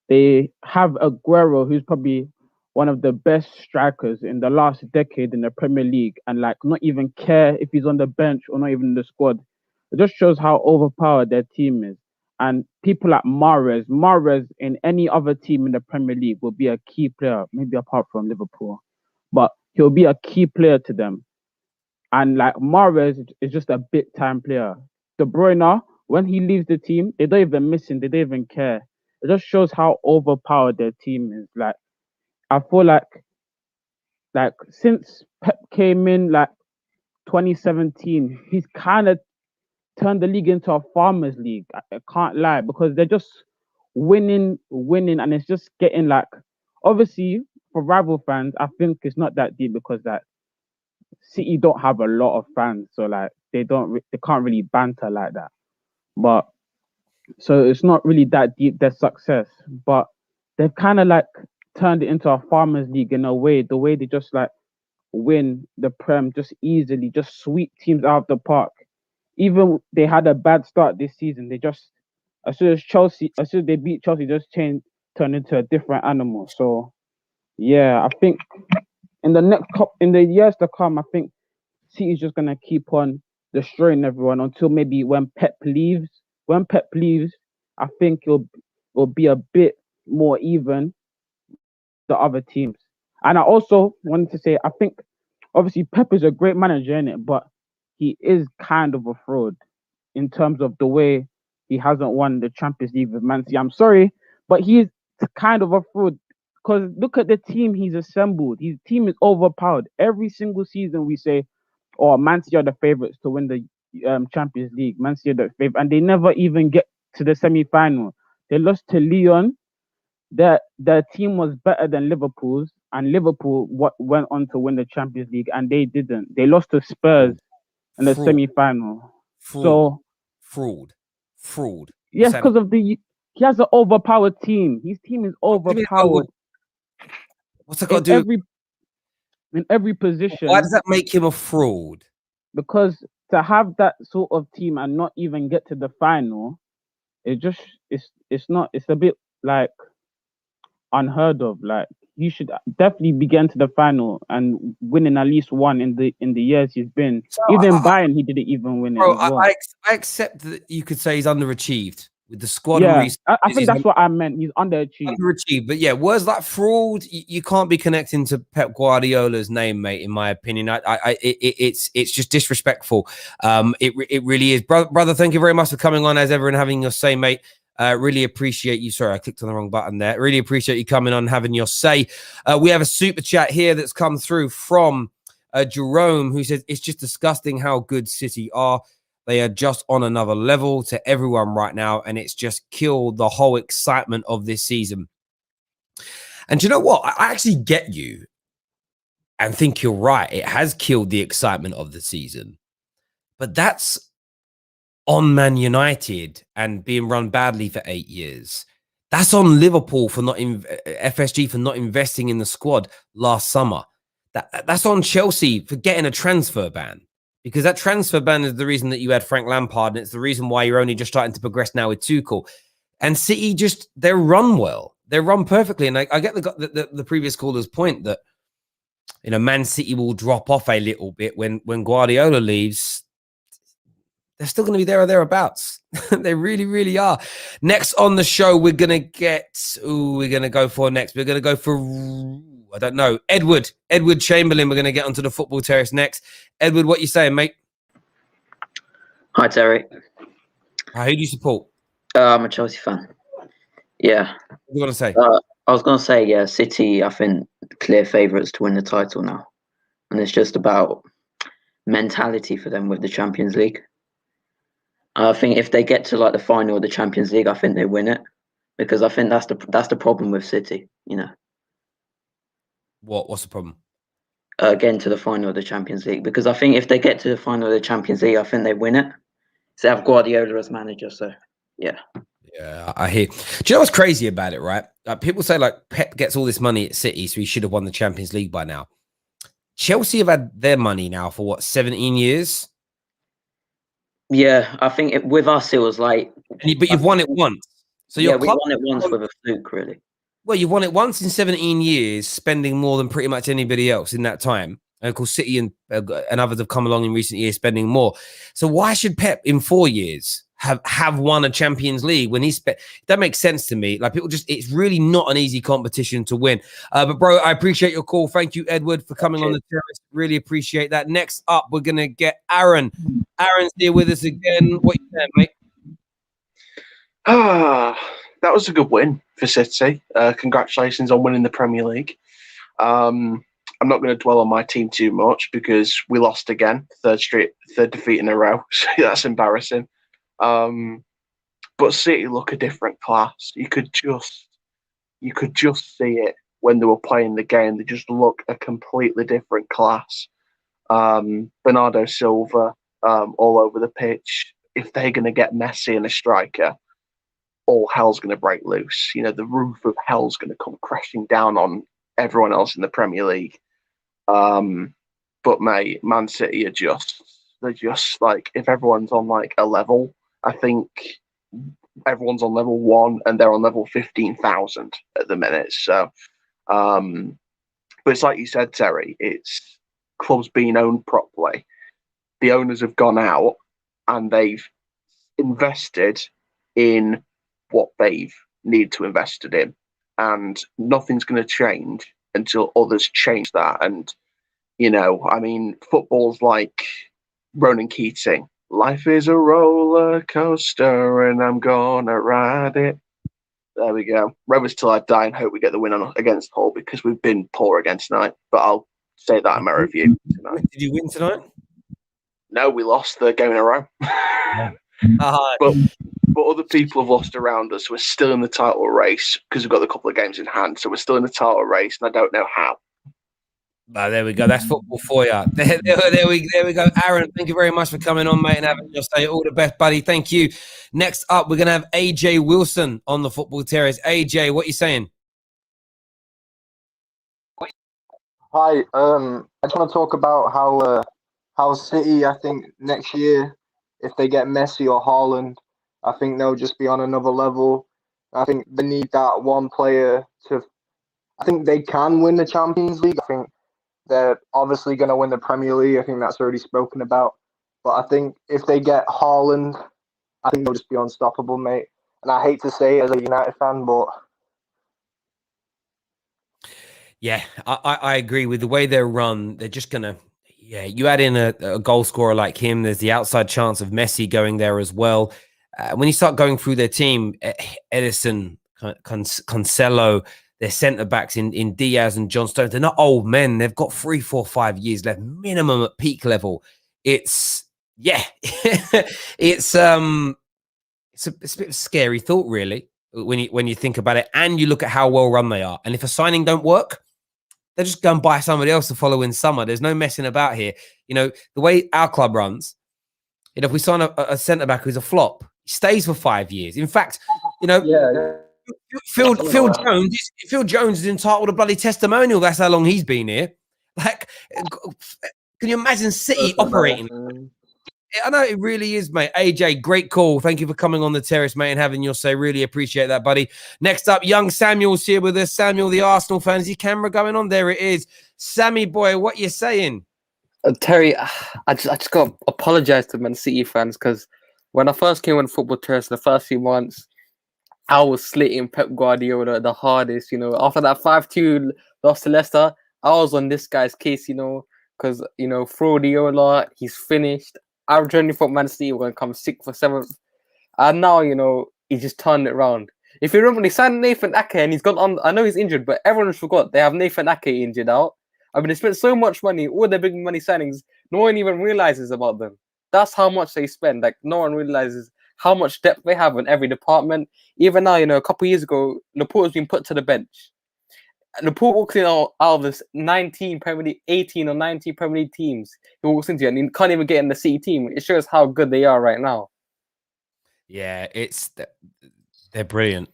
they have Aguero, who's probably one of the best strikers in the last decade in the Premier League, and like not even care if he's on the bench or not even in the squad. It just shows how overpowered their team is. And people like Mahrez in any other team in the Premier League will be a key player, maybe apart from Liverpool, but he'll be a key player to them. And like Mahrez is just a big time player. De Bruyne, when he leaves the team, they don't even miss him. They don't even care. It just shows how overpowered their team is. Like, I feel like since Pep came in, like 2017, he's kind of turned the league into a farmers league. I can't lie, because they're just winning, and it's just getting like, obviously for rival fans, I think it's not that deep because that City don't have a lot of fans, so like they can't really banter like that. But so it's not really that deep their success, but they've kind of like turned it into a farmers league in a way. The way they just like win the Prem just easily, just sweep teams out of the park. Even they had a bad start this season, they just as soon as they beat Chelsea, just turned into a different animal. So yeah, I think in the years to come, I think City's just gonna keep on destroying everyone until maybe when Pep leaves. When Pep leaves, I think it'll be a bit more even the other teams. And I also wanted to say, I think obviously Pep is a great manager in it, but he is kind of a fraud in terms of the way he hasn't won the Champions League with Man City. I'm sorry, but he's kind of a fraud because look at the team he's assembled. His team is overpowered. Every single season we say, "Oh, Man City are the favorites to win the Champions League. Man City are the favorite," and they never even get to the semi-final. They lost to Lyon. Their team was better than Liverpool's, and Liverpool went on to win the Champions League, and they didn't. They lost to Spurs in the semi-final. So fraud. Yes, because of he has an overpowered team. His team is overpowered. What's that got to do? In every position. Why does that make him a fraud? Because to have that sort of team and not even get to the final, it's a bit like unheard of. Like you should definitely be getting to the final and winning at least one in the years he's been. So even Bayern, he didn't even win it. Bro, as well. I accept that you could say he's underachieved with the squad. Yeah, I think that's what I meant. He's underachieved. But yeah, words like fraud, you can't be connecting to Pep Guardiola's name, mate. In my opinion, it's just disrespectful. It really is, brother. Thank you very much for coming on as ever and having your say, mate. Really appreciate you. Sorry, I clicked on the wrong button there. Really appreciate you coming on, having your say. We have a super chat here that's come through from Jerome, who says it's just disgusting how good City are. They are just on another level to everyone right now, and it's just killed the whole excitement of this season. And do you know what? I actually get you and think you're right. It has killed the excitement of the season. But that's on Man United and being run badly for 8 years. That's on Liverpool for FSG for not investing in the squad last summer. That's on Chelsea for getting a transfer ban. Because that transfer ban is the reason that you had Frank Lampard, and it's the reason why you're only just starting to progress now with Tuchel. And City they're run well. They're run perfectly. And I get the previous caller's point that, Man City will drop off a little bit when Guardiola leaves. They're still going to be there or thereabouts. They really, really are. Next on the show, we're going to go for next. We're going to go for, I don't know, Edward Chamberlain. We're going to get onto the football terrace next. Edward, what you saying, mate? Hi, Terry. Who do you support? I'm a Chelsea fan. Yeah. What are you going to say? I was going to say, yeah, City, I think, clear favourites to win the title now. And it's just about mentality for them with the Champions League. I think if they get to like the final of the Champions League, I think they win it, because I think that's the problem with City. What's the problem? Getting to the final of the Champions League, because I think if they get to the final of the Champions League, I think they win it. So they have Guardiola as manager, so yeah. Yeah, I hear. Do you know what's crazy about it, right? People say like Pep gets all this money at City, so he should have won the Champions League by now. Chelsea have had their money now for what, 17 years? Yeah, I think with us it was like. But you've won it once. So we won it once with a fluke, really. Well, you've won it once in 17 years, spending more than pretty much anybody else in that time. And of course, City and others have come along in recent years spending more. So why should Pep in 4 years have won a Champions League when he spent? That makes sense to me. Like it's really not an easy competition to win. But bro, I appreciate your call. Thank you, Edward, for coming on the terrace. Really appreciate that. Next up, we're gonna get Aaron. Aaron's here with us again. What you saying, mate? That was a good win for City. Congratulations on winning the Premier League. I'm not going to dwell on my team too much because we lost again, third defeat in a row. So that's embarrassing. But City look a different class. You could just see it when they were playing the game. They just look a completely different class. Bernardo Silva all over the pitch. If they're going to get Messi and a striker, all hell's going to break loose. You know, the roof of hell's going to come crashing down on everyone else in the Premier League. But mate, Man City they're just like, if everyone's on like a level, I think everyone's on level 1 and they're on level 15,000 at the minute. So, but it's like you said, Terry, it's clubs being owned properly. The owners have gone out and they've invested in what they've needed to invest in, and nothing's going to change until others change that. And you know, I mean, football's like Ronan Keating. Life is a roller coaster, and I'm gonna ride it. There we go. Rovers till I die, and hope we get the win against Hull, because we've been poor again tonight. But I'll say that in my review tonight. Did you win tonight? No, we lost the game in a row. But other people have lost around us. We're still in the title race because we've got a couple of games in hand. So we're still in the title race, and I don't know how. Oh, there we go. That's football for you. There we go. Aaron, thank you very much for coming on, mate, and having your say. All the best, buddy. Thank you. Next up, we're going to have AJ Wilson on the Football Terrace. AJ, what are you saying? Hi. I just want to talk about how City, I think, next year, if they get Messi or Haaland, I think they'll just be on another level. I think they need that one player to... I think they can win the Champions League. I think they're obviously going to win the Premier League. I think that's already spoken about. But I think if they get Haaland, I think they'll just be unstoppable, mate. And I hate to say it as a United fan, but... Yeah, I agree with the way they're run. They're just going to... Yeah, you add in a goal scorer like him, there's the outside chance of Messi going there as well. When you start going through their team, Edison, Cancelo, their centre-backs in Diaz and John Stones, they're not old men. They've got 3, 4, 5 years left, minimum at peak level. It's it's a bit of a scary thought, really, when you think about it, and you look at how well run they are. And if a signing don't work, they'll just go and buy somebody else to follow in summer. There's no messing about here. You know, the way our club runs, you know, if we sign a centre-back who's a flop, he stays for 5 years. In fact, you know, Phil Jones is entitled to a bloody testimonial. That's how long he's been here. Like, can you imagine City operating? I know it really is, mate. AJ, great call. Thank you for coming on the terrace, mate, and having your say. Really appreciate that, buddy. Next up, young Samuel's here with us. Samuel, the Arsenal fan. Is your camera going on? There it is. Sammy boy, what you saying? Terry, I just got to apologise to Man City fans, because when I first came on Football Terrace the first few months, I was slating Pep Guardiola the hardest. You know, after that 5-2 loss to Leicester, I was on this guy's case, you know, because, you know, Guardiola, he's finished. I generally thought Man City were going to come 6th or 7th. And now, you know, he just turned it around. If you remember, they signed Nathan Ake and he's gone on. I know he's injured, but everyone forgot they have Nathan Ake injured out. I mean, they spent so much money, all their big money signings, no one even realizes about them. That's how much they spend. Like, no one realizes how much depth they have in every department. Even now, you know, a couple of years ago, Laporte's been put to the bench. Laporte walks in out of this 18 or 19 Premier League teams he walks into, and he can't even get in the City team. It shows how good they are right now. Yeah, they're brilliant.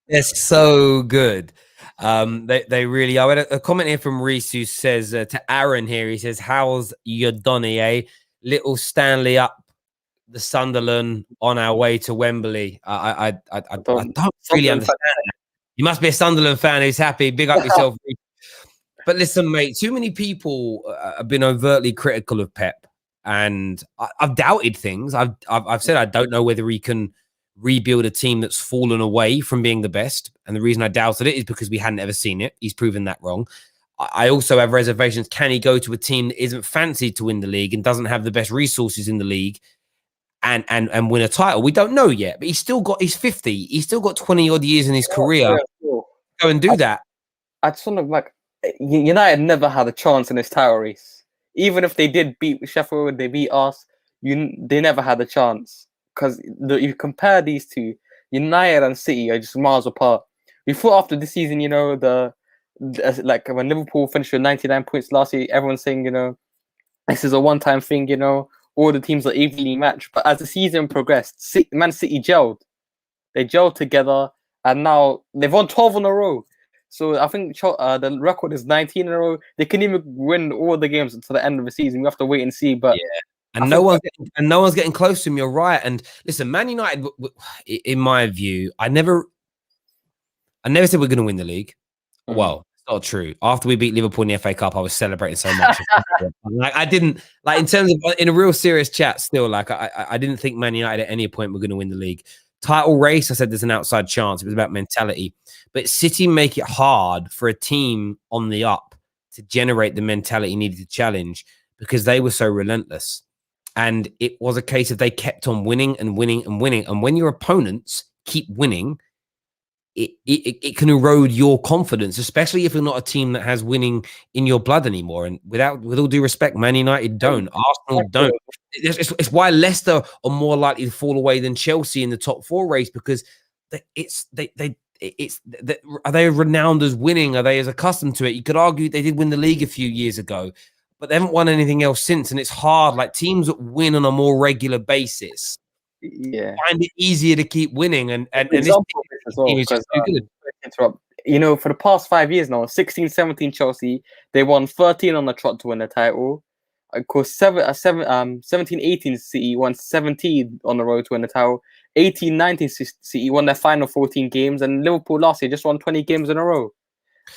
They're so good. They really are. A comment here from Reese who says to Aaron here, he says, "How's your Donny, eh? Little Stanley up the Sunderland on our way to Wembley." I don't really understand that. You must be a Sunderland fan who's happy. Big up yourself. But listen, mate, too many people have been overtly critical of Pep, and I've doubted things. I've said I don't know whether he can rebuild a team that's fallen away from being the best. And the reason I doubted it is because we hadn't ever seen it. He's proven that wrong. I also have reservations. Can he go to a team that isn't fancied to win the league and doesn't have the best resources in the league and win a title? We don't know yet, but he's 50. He's still got 20 odd years in his career. Go and do that. I just want to, like, United never had a chance in this title race. Even if they did beat Sheffield, they beat us, they never had a chance. Because you compare these two, United and City are just miles apart. We thought after this season, you know, the like when Liverpool finished with 99 points last year, everyone's saying, you know, this is a one-time thing, you know, all the teams are evenly matched. But as the season progressed, Man City gelled. They gelled together, and now they've won 12 in a row. So I think the record is 19 in a row. They can even win all the games until the end of the season. We have to wait and see. But and no one's getting close to him. You're right. And listen, Man United, in my view, I never said we're going to win the league. Well, it's not true. After we beat Liverpool in the FA Cup, I was celebrating so much. Like I didn't like in terms of in a real serious chat. Still, like I didn't think Man United at any point were going to win the league title race. I said there's an outside chance. It was about mentality, but City make it hard for a team on the up to generate the mentality needed to challenge because they were so relentless. And it was a case of they kept on winning and winning and winning. And when your opponents keep winning, it can erode your confidence, especially if you're not a team that has winning in your blood anymore. And with all due respect, Man United don't, Arsenal don't. It's why Leicester are more likely to fall away than Chelsea in the top 4 race because are they renowned as winning? Are they as accustomed to it? You could argue they did win the league a few years ago, but they haven't won anything else since. And it's hard. Like teams that win on a more regular basis, find it easier to keep winning. And this team is just too good. You know, for the past 5 years now, 16-17 Chelsea, they won 13 on the trot to win the title. Of course, 17-18 City won 17 on the road to win the title. 18-19 City won their final 14 games, and Liverpool last year just won 20 games in a row.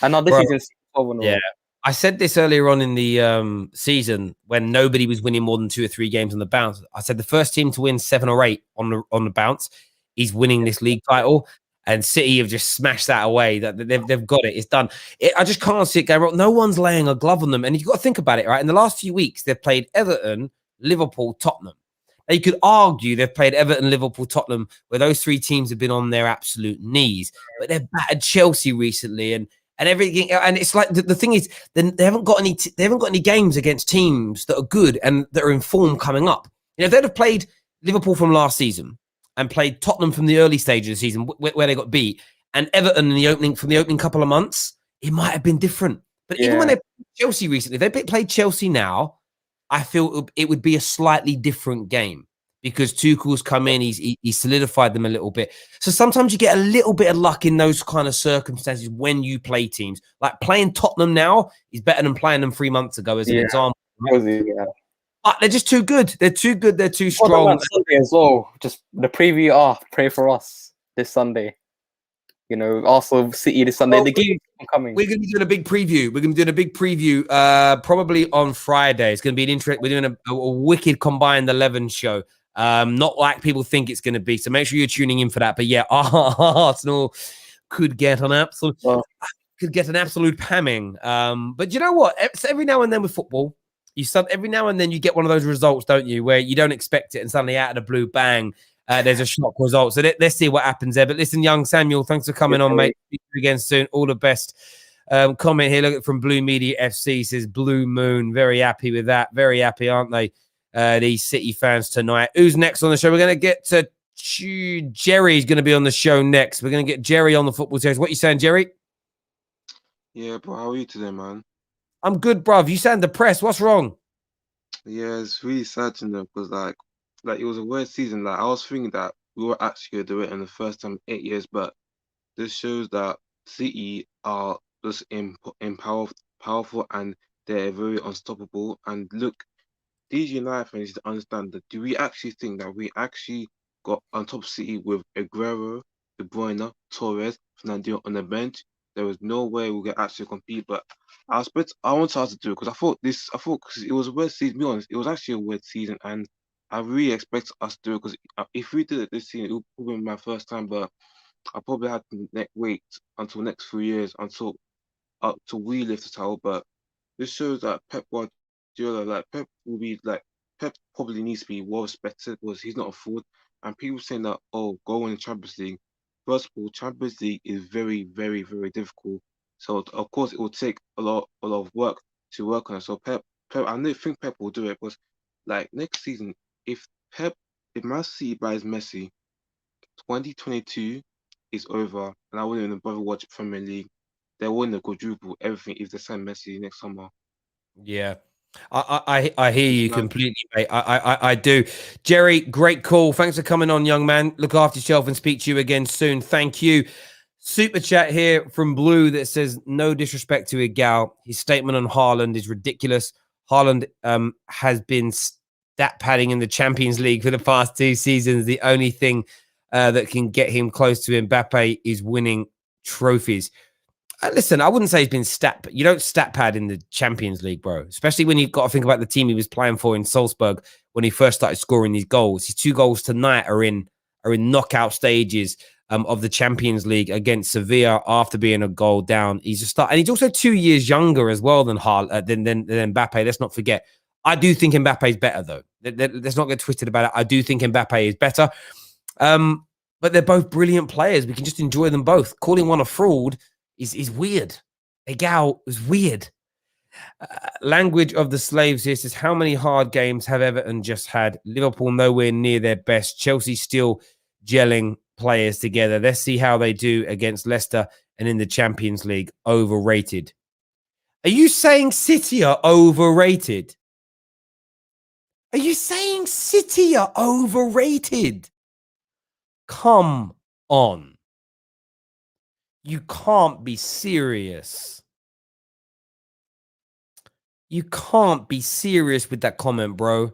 And now this season, 12 in a row. I said this earlier on in the season when nobody was winning more than 2 or 3 games on the bounce. I said the first team to win 7 or 8 on the bounce is winning this league title, and City have just smashed that away. That they've got it. It's done. I just can't see it going wrong. No one's laying a glove on them, and you've got to think about it, right? In the last few weeks, they've played Everton, Liverpool, Tottenham. Now, you could argue they've played Everton, Liverpool, Tottenham, where those 3 teams have been on their absolute knees, but they've battered Chelsea recently, and everything, and it's like the thing is, they haven't got any games against teams that are good and that are in form coming up. You know, if they'd have played Liverpool from last season and played Tottenham from the early stage of the season where they got beat, and Everton in the opening couple of months, it might have been different. But even when they played Chelsea recently, if they played Chelsea now, I feel it would be a slightly different game. Because Tuchel's come in, he solidified them a little bit. So sometimes you get a little bit of luck in those kind of circumstances when you play teams. Like playing Tottenham now is better than playing them 3 months ago, as an example. But they're just too good. They're too good. They're too strong. Sunday as well. Just the preview. Pray for us this Sunday. You know, Arsenal City this Sunday. The game coming. We're going to be doing a big preview. Probably on Friday. It's going to be an interesting. We're doing a wicked combined 11 show. Not like people think it's going to be. So make sure you're tuning in for that. But yeah, Arsenal could get an absolute pamming. But you know what? It's every now and then with football, every now and then you get one of those results, don't you, where you don't expect it and suddenly out of the blue, bang, there's a shock result. So let's see what happens there. But listen, young Samuel, thanks for coming on, mate. See you again soon. All the best. Comment here, look from Blue Media FC, says Blue Moon. Very happy with that. Very happy, aren't they? These City fans tonight. Who's next on the show? We're going to get to Jerry's going to be on the show next. We're going to get Jerry on the football series. What you saying, Jerry? Yeah, bro. How are you today, man? I'm good, bruv. You sound depressed. What's wrong? Yeah, it's really sad to know because like it was a weird season. Like I was thinking that we were actually going to do it in the first time in 8 years, but this shows that City are just powerful and they're very unstoppable. And look, these United fans need to understand that do we actually think that we actually got on top of City with Aguero, De Bruyne, Torres, Fernandinho on the bench? There was no way we could actually compete. But I wanted us to do it because I thought because it was a weird season. To be honest, it was actually a weird season, and I really expect us to do it because if we did it this season, it would probably be my first time. But I probably had to wait until next 3 years until we lift the title. But this shows that Pep Guardiola, Pep probably needs to be well respected because he's not a fraud. And people saying that, go in the Champions League. First of all, Champions League is very, very, very difficult. So of course it will take a lot of work to work on it. So Pep, I don't think Pep will do it because like next season, if Man City buys Messi, 2022 is over, and I wouldn't even bother watch Premier League. they'll win the quadruple. Everything if they sign Messi next summer. Yeah. I hear you Like- completely, mate. I do. Jerry, great call. Thanks for coming on, young man. Look after yourself and speak to you again soon. Thank you. Super chat here from Blue that says, no disrespect to Igal. His statement on Haaland is ridiculous. Haaland has been stat padding in the Champions League for the past 2 seasons. The only thing that can get him close to Mbappe is winning trophies. Listen, I wouldn't say he's been you don't stat pad in the Champions League, bro. Especially when you've got to think about the team he was playing for in Salzburg when he first started scoring these goals. His 2 goals tonight are in knockout stages of the Champions League against Sevilla after being a goal down. He's a start, and he's also 2 years younger as well than Mbappe. Let's not forget. I do think Mbappe is better, though. Let's not get twisted about it. I do think Mbappe is better, but they're both brilliant players. We can just enjoy them both. Calling one a fraud is weird. Egal is weird. Language of the slaves here says, how many hard games have Everton just had? Liverpool nowhere near their best. Chelsea still gelling players together. Let's see how they do against Leicester and in the Champions League. Overrated. Are you saying City are overrated? Are you saying City are overrated? Come on. You can't be serious. You can't be serious with that comment, bro.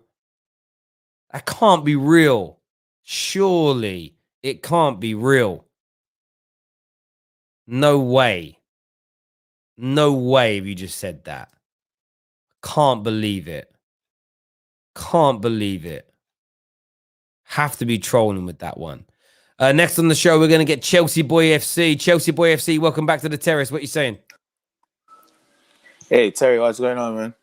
That can't be real. Surely it can't be real. No way. No way have you just said that. Can't believe it. Can't believe it. Have to be trolling with that one. Next on the show, we're going to get Chelsea Boy FC. Chelsea Boy FC, welcome back to the terrace. What are you saying? Hey, Terry, what's going on, man?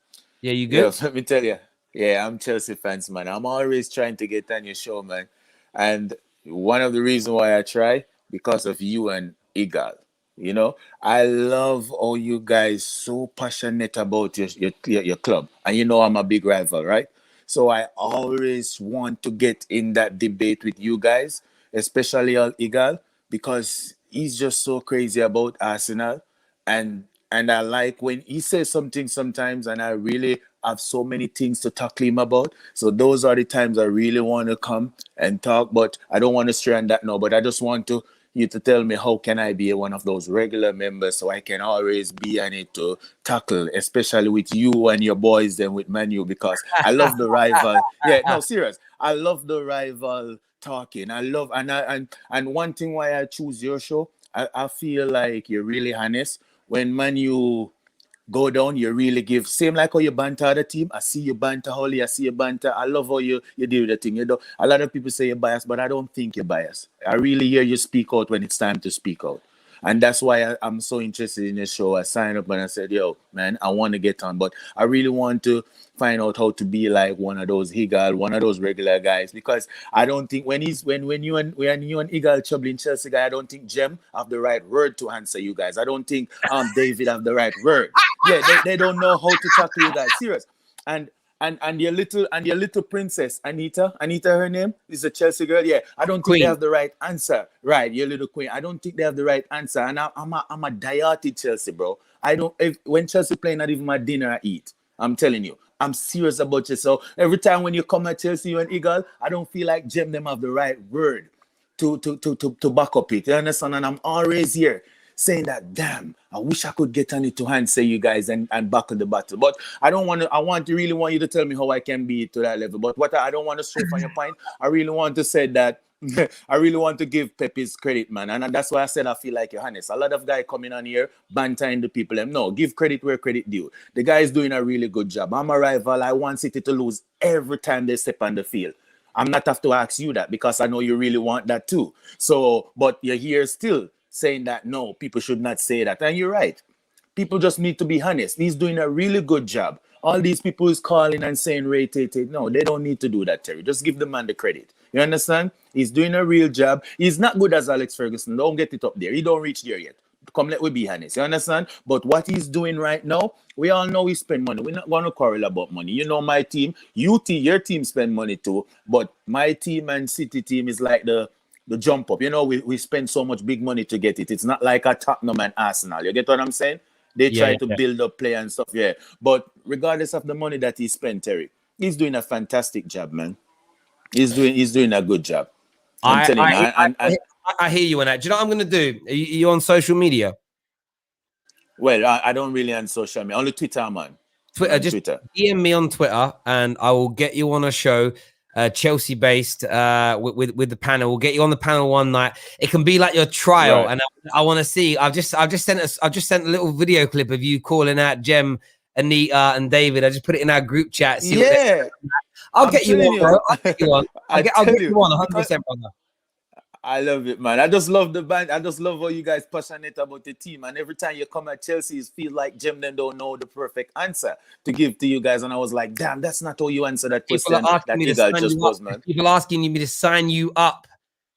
Yeah, you good? Let me tell you. Yeah, I'm Chelsea fans, man. I'm always trying to get on your show, man. And one of the reasons why I try, because of you and Igal. You know, I love how you guys so passionate about your club. And you know I'm a big rival, right? So I always want to get in that debate with you guys, especially Al Igal, because he's just so crazy about Arsenal. And I like when he says something sometimes, and I really have so many things to tackle him about. So those are the times I really want to come and talk, but I don't want to stray on that now. But I just want you to tell me how can I be one of those regular members so I can always be on it to tackle, especially with you and your boys and with Manu, because I love the rival. Yeah, no, serious. I love the rival talking. I love and one thing why I choose your show, I feel like you're really honest. When Manu go down, you really give. Same like how you banter the team. I see you banter, Holly. I see you banter. I love how you do the thing. You know, a lot of people say you're biased, but I don't think you're biased. I really hear you speak out when it's time to speak out. And that's why I'm so interested in this show. I signed up and I said, yo, man, I want to get on. But I really want to find out how to be like one of those Higal, one of those regular guys. Because I don't think when you and Higal troubling Chelsea guy, I don't think Jem have the right word to answer you guys. I don't think David have the right word. Yeah, they don't know how to talk to you guys. Serious. And your little princess, Anita, her name is a Chelsea girl. Yeah, I don't think they have the right answer. Right, your little queen. I don't think they have the right answer. And I'm a diehard Chelsea, bro. When Chelsea play, not even my dinner I eat. I'm telling you, I'm serious about you. So every time when you come at Chelsea, you and Eagle, I don't feel like Jem them have the right word to back up it. You understand? And I'm always here saying that, damn, I wish I could get on it to answer you guys and back on the battle. But I really want you to tell me how I can be to that level. But what I don't want to stray from your point, I really want to say that I really want to give Pep his credit, man. And that's why I said I feel like you're honest. A lot of guys coming on here, bantering the people. No, give credit where credit due. The guy is doing a really good job. I'm a rival. I want City to lose every time they step on the field. I'm not have to ask you that because I know you really want that too. So, but you're here still saying that, no, people should not say that. And you're right. People just need to be honest. He's doing a really good job. All these people is calling and saying, no, they don't need to do that, Terry. Just give the man the credit. You understand? He's doing a real job. He's not good as Alex Ferguson. Don't get it up there. He don't reach there yet. Come, let we be honest. You understand? But what he's doing right now, we all know he spend money. We're not going to quarrel about money. You know my team. Your team spend money too. But my team and City team is like the the jump up. You know, we spend so much big money to get it. It's not like a Tottenham and Arsenal. You get what I'm saying? They try to build up play and stuff. Yeah. But regardless of the money that he spent, Terry, he's doing a fantastic job, man. He's doing a good job. I'm telling you. I hear you on that. Do you know what I'm going to do? Are you on social media? Well, I don't really on social media. Only Twitter, man. Twitter. DM me on Twitter and I will get you on a show, Chelsea-based, with the panel. We'll get you on the panel one night. It can be like your trial, and I want to see. I've just sent a little video clip of you calling out Jem, Anita, and David. I just put it in our group chat. I'll get you on, bro. I'll get you on. I'll get you on 100%, brother. I love it, man. I just love the band. I just love how you guys passionate about the team. And every time you come at Chelsea, it feels like Jim then don't know the perfect answer to give to you guys. And I was like, damn, that's not how you answer that question that you guys just posed, man. People asking me to sign you up.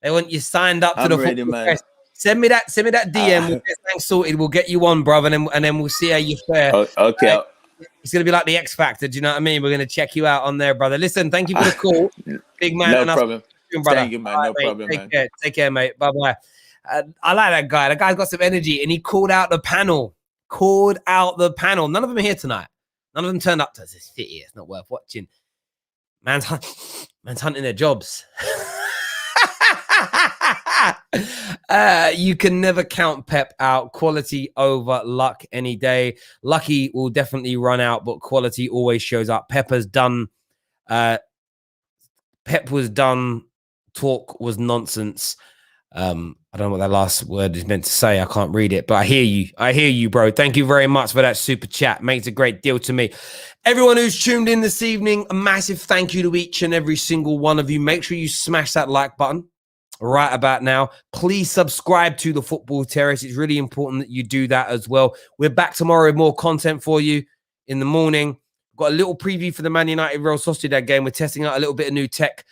They want you signed up to the ready, man. Send me that DM. We'll get things sorted. We'll get you on, brother, and then we'll see how you fare. Okay. It's going to be like the X Factor. Do you know what I mean? We're going to check you out on there, brother. Listen, thank you for the call. Big man. No problem. Brother. Thank you, man. No problem, man. Take care, mate. Bye-bye. I like that guy. That guy's got some energy, and he called out the panel. None of them are here tonight. None of them turned up to this city. It's not worth watching. Man's hunting their jobs. You can never count Pep out. Quality over luck any day. Lucky will definitely run out, but quality always shows up. Pep was done. Talk was nonsense. I don't know what that last word is meant to say. I can't read it, but I hear you, bro. Thank you very much for that super chat. Makes a great deal to me. Everyone who's tuned in this evening, a massive thank you to each and every single one of you. Make sure you smash that like button right about now. Please subscribe to the Football Terrace. It's really important that you do that as well. We're back tomorrow with more content for you in the morning. Got a little preview for the Man United Real Sociedad game. We're testing out a little bit of new tech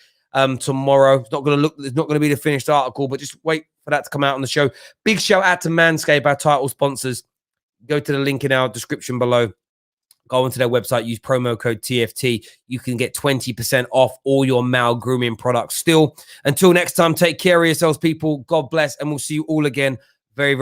tomorrow. It's not going to be the finished article, but just wait for that to come out on the show. Big shout out to Manscaped, our title sponsors. Go to the link in our description below. Go onto their website, use promo code TFT. You can get 20% off all your male grooming products. Still, until next time, take care of yourselves, people. God bless, and we'll see you all again very, very